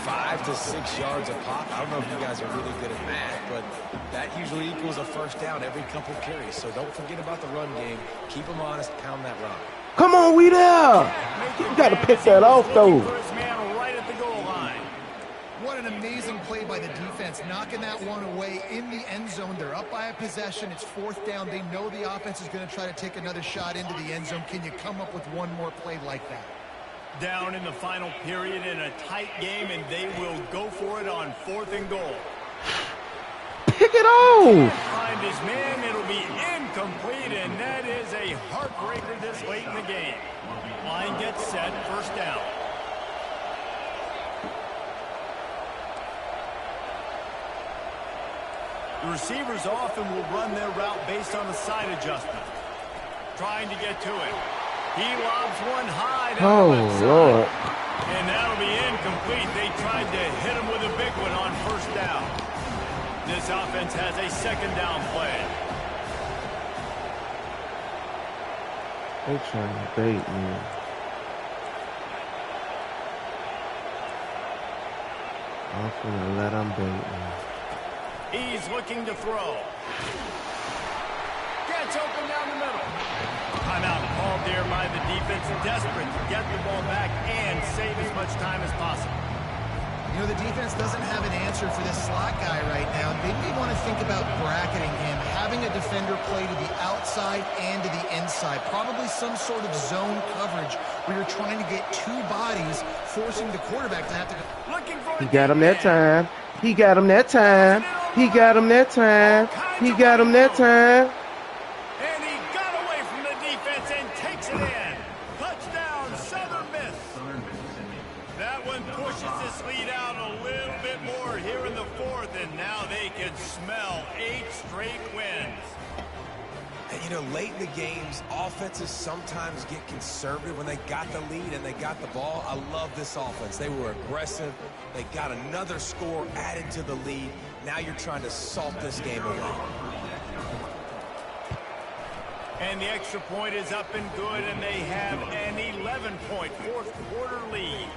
5 to 6 yards a pop. I don't know if you guys are really good at math, but that usually equals a 1st down every couple carries. So don't forget about the run game. Keep them honest. Pound that rock. Come on, we there. You got to pick that off, though. What an amazing play by the defense, knocking that one away in the end zone. They're up by a possession. It's 4th down. They know the offense is going to try to take another shot into the end zone. Can you come up with one more play like that? Down in the final period in a tight game, and they will go for it on 4th and goal. Pick it off. Find his man. It'll be incomplete, and that is a heartbreaker this late in the game. Line gets set. 1st down. The receivers often will run their route based on a side adjustment. Trying to get to it. He lobs one high down the left side. Lord. And that'll be incomplete. They tried to hit him with a big one on 1st down. This offense has a 2nd down play. They trying to bait me. I'm finna let them bait me. He's looking to throw. Gets open down the middle. Timeout called there by the defense. Desperate to get the ball back and save as much time as possible. You know, the defense doesn't have an answer for this slot guy right now. They may want to think about bracketing him, having a defender play to the outside and to the inside. Probably some sort of zone coverage where you're trying to get 2 bodies, forcing the quarterback to have to go. He got him that time. He got him that time. He got him that time. He got him that time. And he got away from the defense and takes it in. Touchdown, Southern Miss. That one pushes this lead out a little bit more here in the 4th, and now they can smell 8 straight wins. And, you know, late in the games, offenses sometimes get conservative when they got the lead and they got the ball. I love this offense. They were aggressive. They got another score added to the lead. Now you're trying to salt this game away. And the extra point is up and good, and they have an 11-point 4th quarter lead.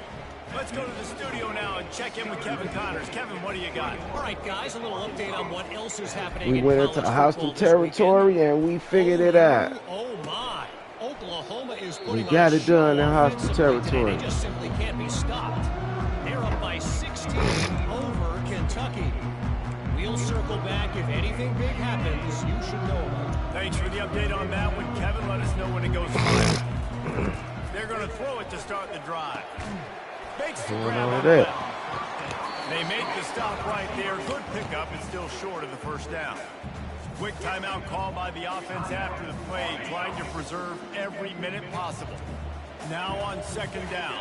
Let's go to the studio now and check in with Kevin Connors. Kevin, what do you got? All right, guys, a little update on what else is happening. We went into hostile territory and we figured it out. Oh my! Oklahoma is putting We got it done in hostile territory. They just simply can't be stopped. They're up by 16 over Kentucky. We'll circle back if anything big happens. You should know about it. Thanks for the update on that one, Kevin. Let us know when it goes live. They're going to throw it to start the drive. Makes the grab on that. They make the stop right there. Good pickup. It's still short of the 1st down. Quick timeout call by the offense after the play, trying to preserve every minute possible. Now on second down.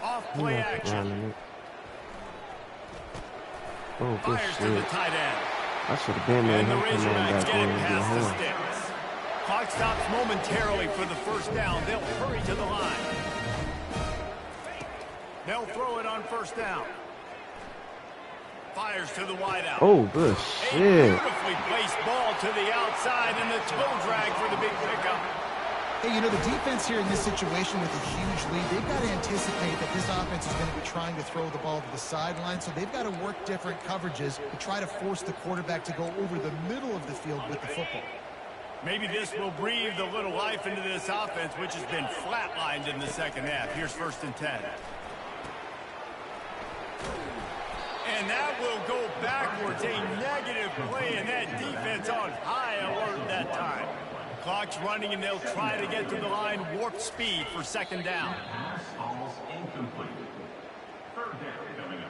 Off play action. Oh, good Fires shit. to the tight end. I should have been there. And the Him come on Razorbacks back get it in and get past the home. sticks. Clock stops momentarily for the first down. They'll hurry to the line. They'll throw it on first down. Fires to the wideout. Oh, good A shit. beautifully placed ball to the outside and the toe drag for the big pickup. Hey, you know, the defense here in this situation with a huge lead, they've got to anticipate that this offense is going to be trying to throw the ball to the sideline, so they've got to work different coverages to try to force the quarterback to go over the middle of the field with the football. Maybe this will breathe a little life into this offense, which has been flatlined in the second half. Here's 1st and 10. And that will go backwards. A negative play, and that defense on high alert that time. Clock's running, and they'll try to get to the line warp speed for second down. Almost incomplete. Third down coming up.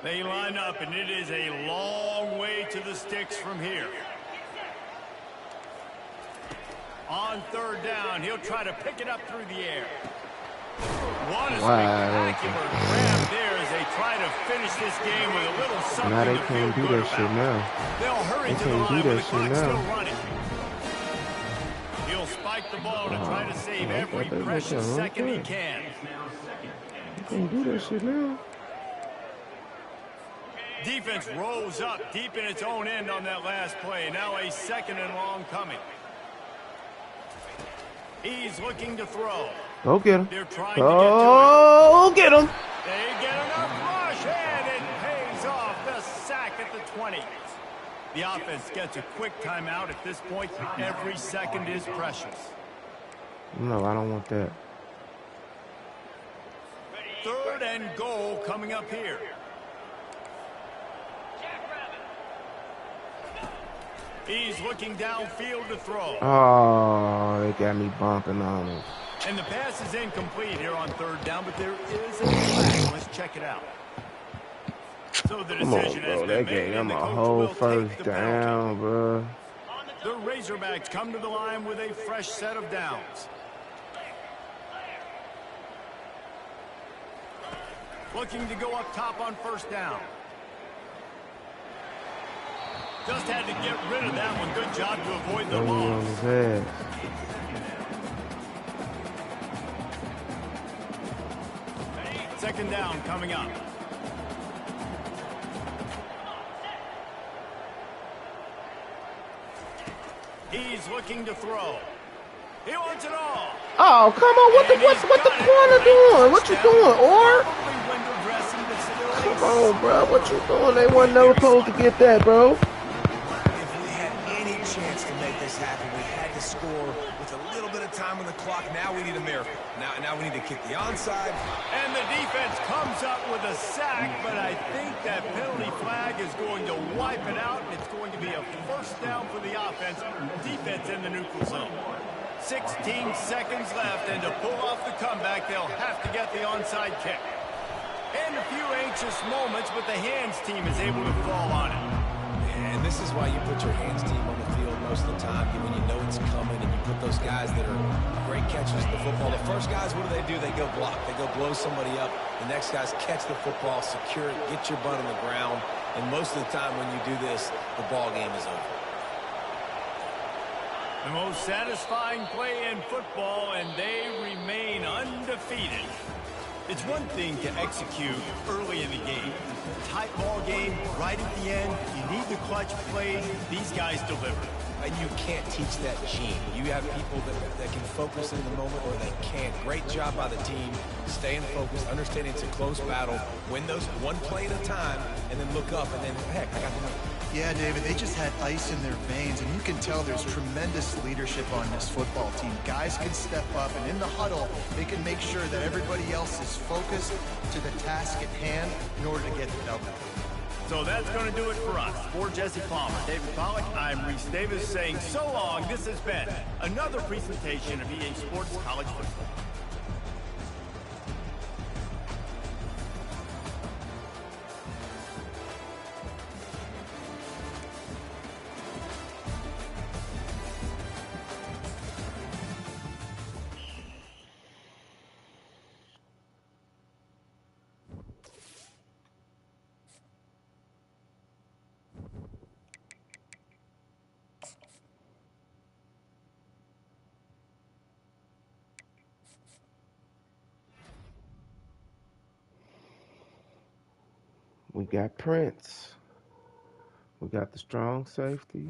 They line up, and it is a long way to the sticks from here. On third down, he'll try to pick it up through the air. What a spectacular grab there as they try to finish this game with a little something Now they to can't feel do good that shit about. now. They'll hurry They to the can't do line that with the shit clock now. still running. He'll spike the ball to try to save every precious second he can. You can't do that shit now. Defense rolls up deep in its own end on that last play. Now a 2nd and long coming. He's looking to throw. Go get him. They're trying Go get him. They get enough rush, and it pays off. The sack at the 20. The offense gets a quick timeout at this point. Every second is precious. No, I don't want that. 3rd and goal coming up here. He's looking downfield to throw. Oh, they got me bumping on it. And the pass is incomplete here on 3rd down, but there is a flag. Let's check it out. So the Come on, decision has bro. been That made, gave and them the a coach whole will take first the penalty. down, bro. The Razorbacks come to the line with a fresh set of downs. Looking to go up top on 1st down. Just had to get rid of that one. Good job to avoid the On loss. his head. Second down coming up. He's looking to throw. He wants it all. Oh, come on. What the corner doing? What you doing, or? Probably window dressing, but still Come on, bro. What you doing? They wasn't never supposed to get that, bro. If we had any chance to make this happen, we had to score with a little bit of time on the clock. Now we need a miracle. Now we need to kick the onside. And the defense comes up with a sack, but I think that penalty flag is going to wipe it out, and it's going to be a 1st down for the offense. Defense in the neutral zone. 16 seconds left, and to pull off the comeback, they'll have to get the onside kick. And a few anxious moments, but the hands team is able to fall on it. And this is why you put your hands team on the field most of the time, when you know it's coming, and you put those guys that are great catchers of the football. The first guys, what do? They go block. They go blow somebody up. The next guys catch the football, secure it, get your butt on the ground. And most of the time when you do this, the ball game is over. The most satisfying play in football, and they remain undefeated. It's one thing to execute early in the game. Tight ball game, right at the end. You need the clutch plays. These guys deliver. And you can't teach that gene. You have people that can focus in the moment, or they can't. Great job by the team, staying focused, understanding it's a close battle, win those one play at a time, and then look up, and then, heck, I got the win. Yeah, David, they just had ice in their veins, and you can tell there's tremendous leadership on this football team. Guys can step up, and in the huddle, they can make sure that everybody else is focused to the task at hand in order to get the W. So that's going to do it for us. For Jesse Palmer, David Pollack, I'm Reese Davis saying so long. This has been another presentation of EA Sports College Football. We got Prince. We got the strong safety.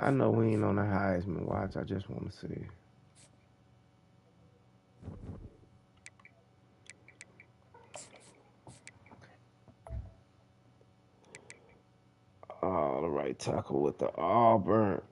I know we ain't on the Heisman watch. I just want to see. Oh, the right tackle with the Auburn.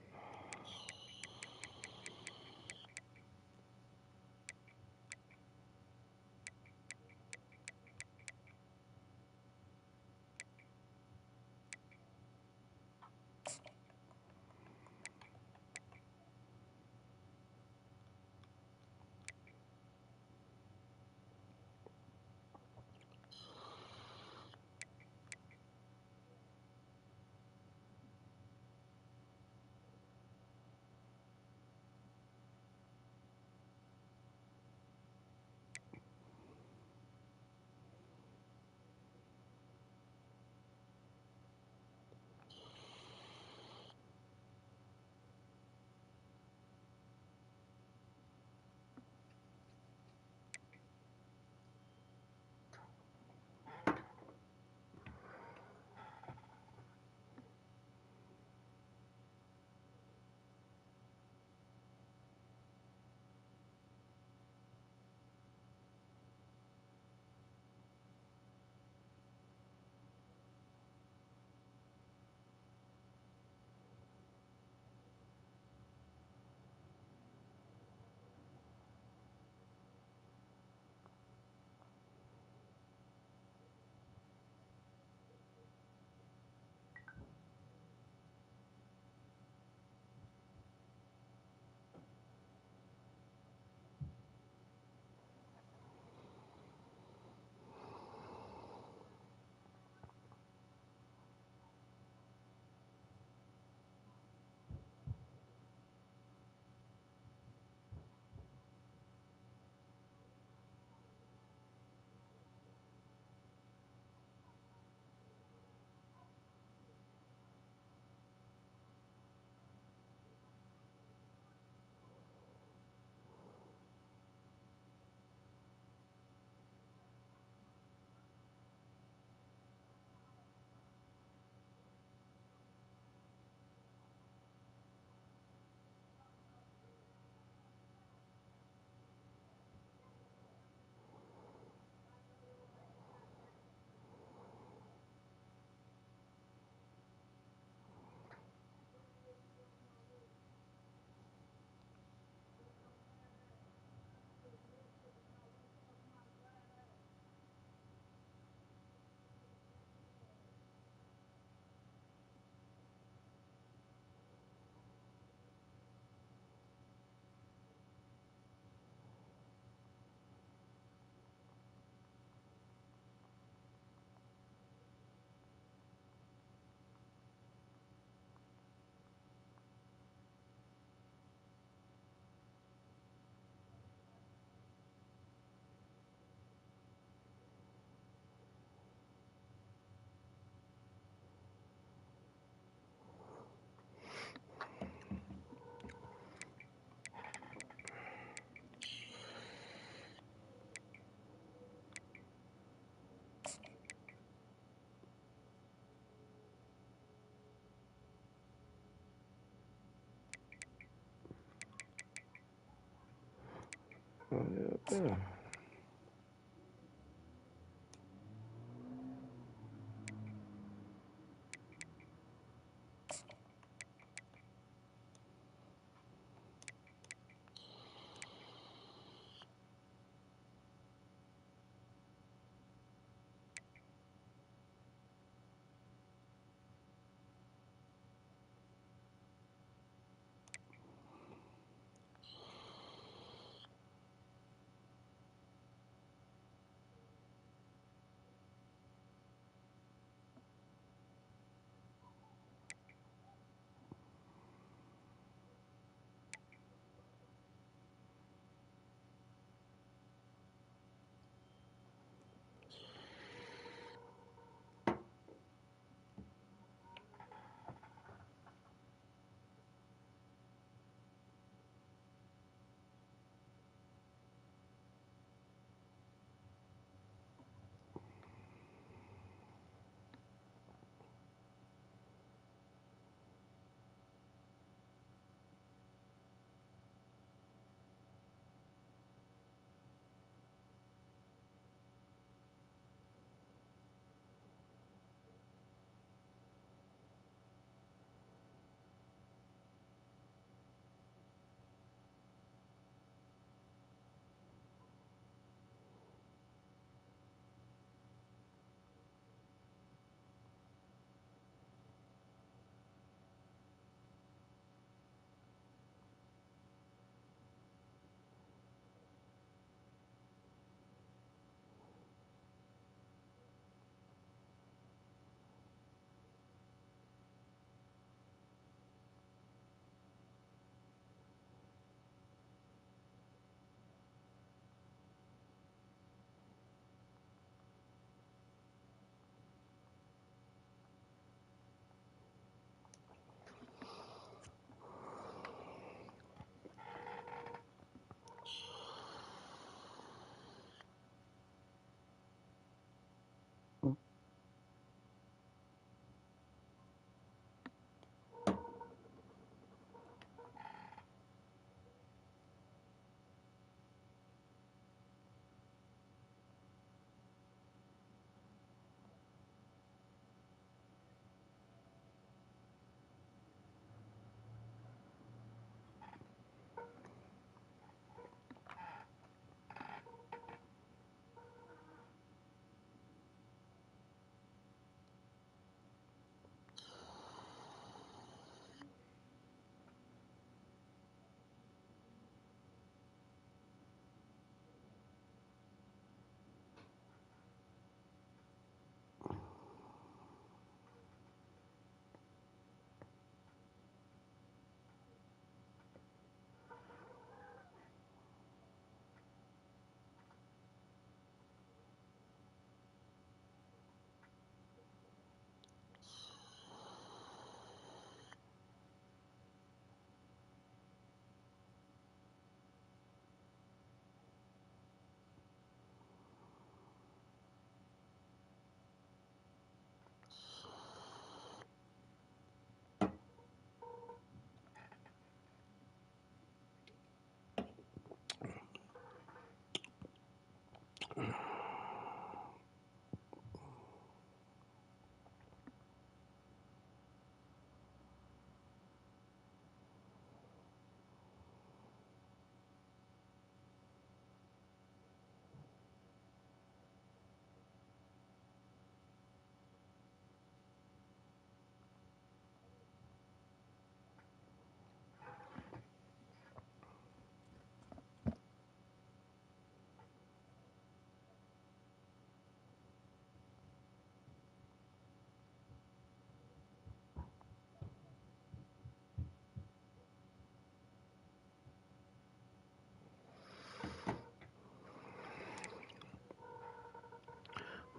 Yeah.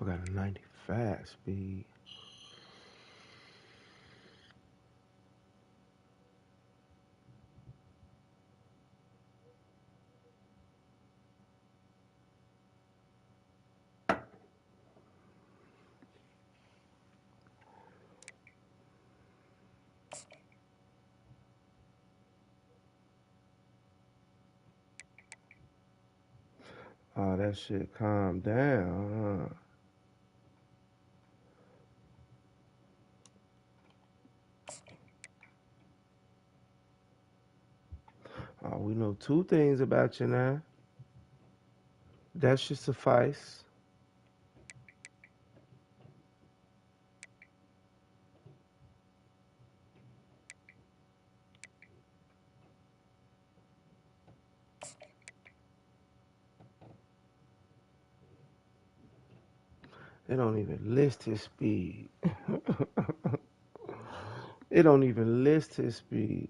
We got a 90 fast speed. Oh, that shit calmed down, huh? Oh, we know two things about you now. That should suffice. It don't even list his speed. It don't even list his speed.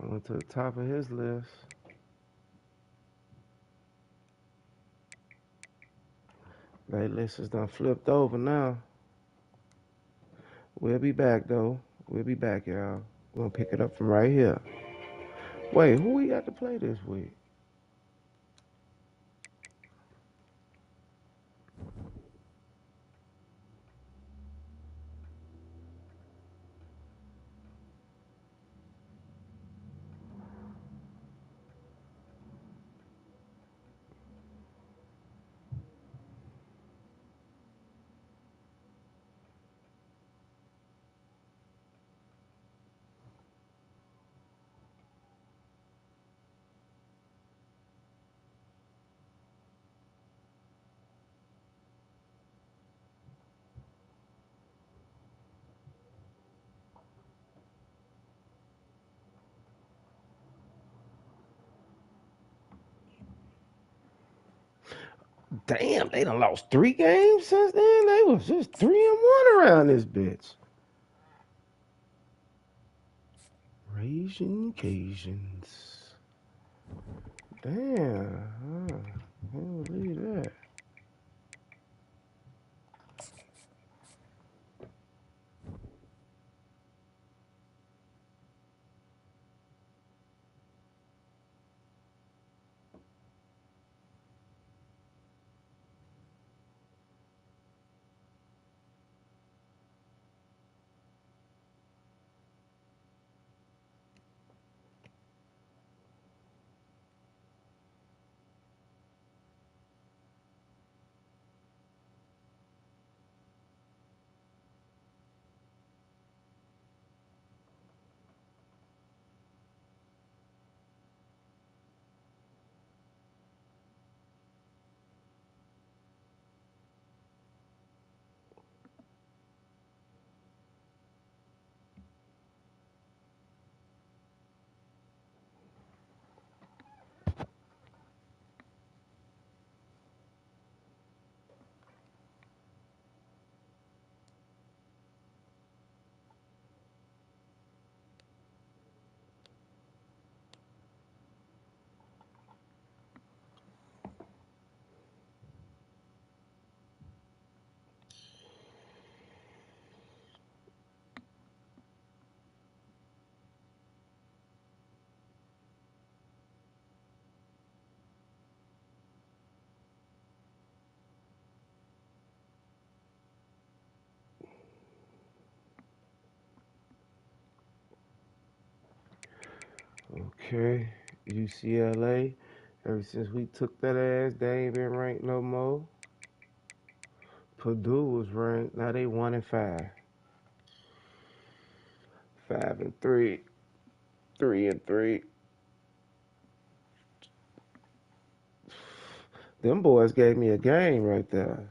I went to the top of his list. That list is done flipped over now. We'll be back though. We'll be back, y'all. We're gonna pick it up from right here. Wait, who we got to play this week? Damn, they done lost 3 games since then. They was just 3-1 around this bitch. Raging Cajuns. Damn. Can't believe that. Okay. UCLA. Ever since we took that ass, they ain't been ranked no more. Purdue was ranked. Now they 1-5. 5-3. 3-3. Them boys gave me a game right there.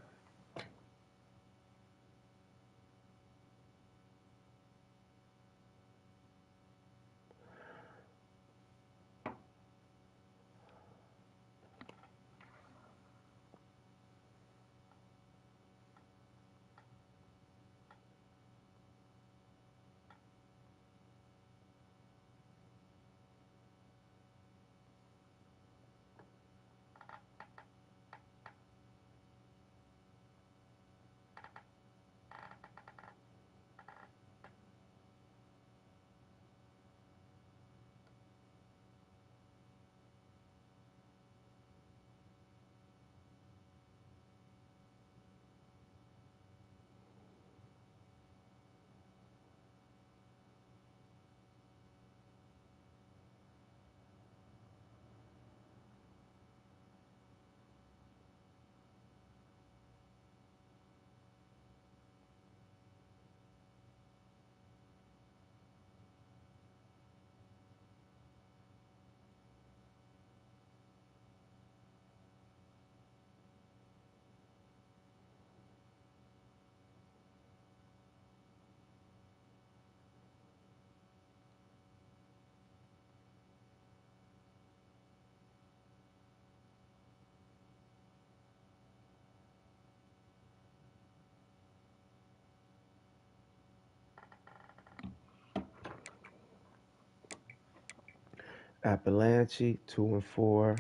Appalachia 2-4.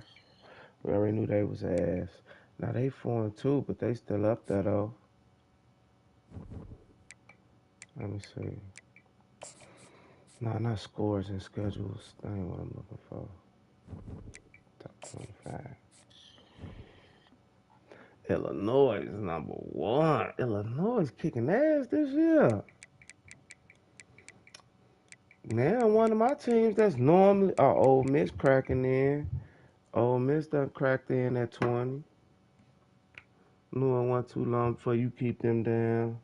We already knew they was ass. Now they 4-2, but they still up there though. Let me see. Nah, not scores and schedules. That ain't what I'm looking for. Top 25. Illinois is number one. Illinois is kicking ass this year. Now one of my teams that's normally Ole Miss cracking in. Ole Miss done cracked in at 20. Knew it wasn't too long before you keep them down.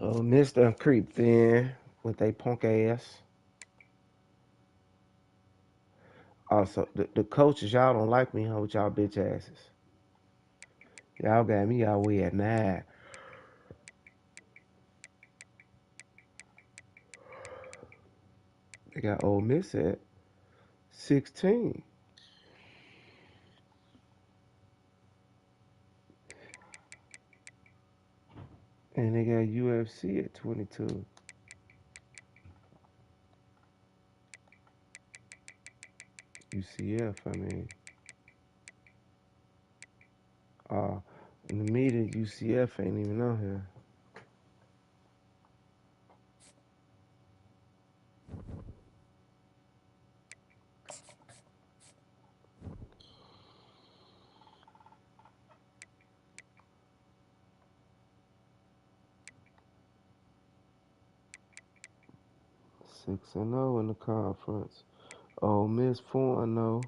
Ole Miss done creeped in with they punk ass. Also, the coaches, y'all don't like me, huh, with y'all bitch asses. Y'all got me all way at 9. They got Ole Miss at 16. And they got UFC at 22. UCF, I mean. Uh, in the media, UCF ain't even on here. Six and 0 in the conference. Ole Miss 4-0.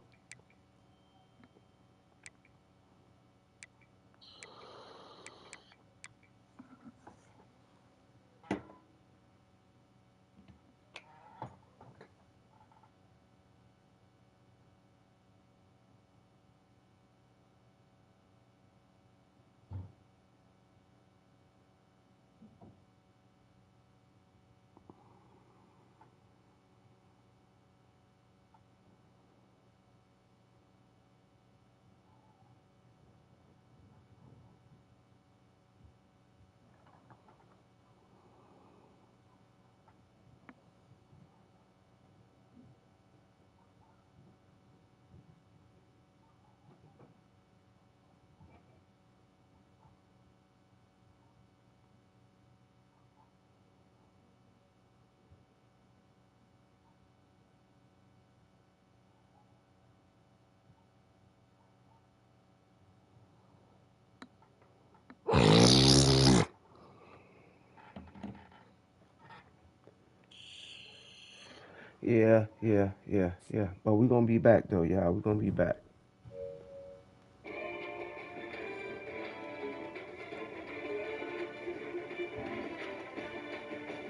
Yeah. But we gonna be back though, y'all. We gonna be back.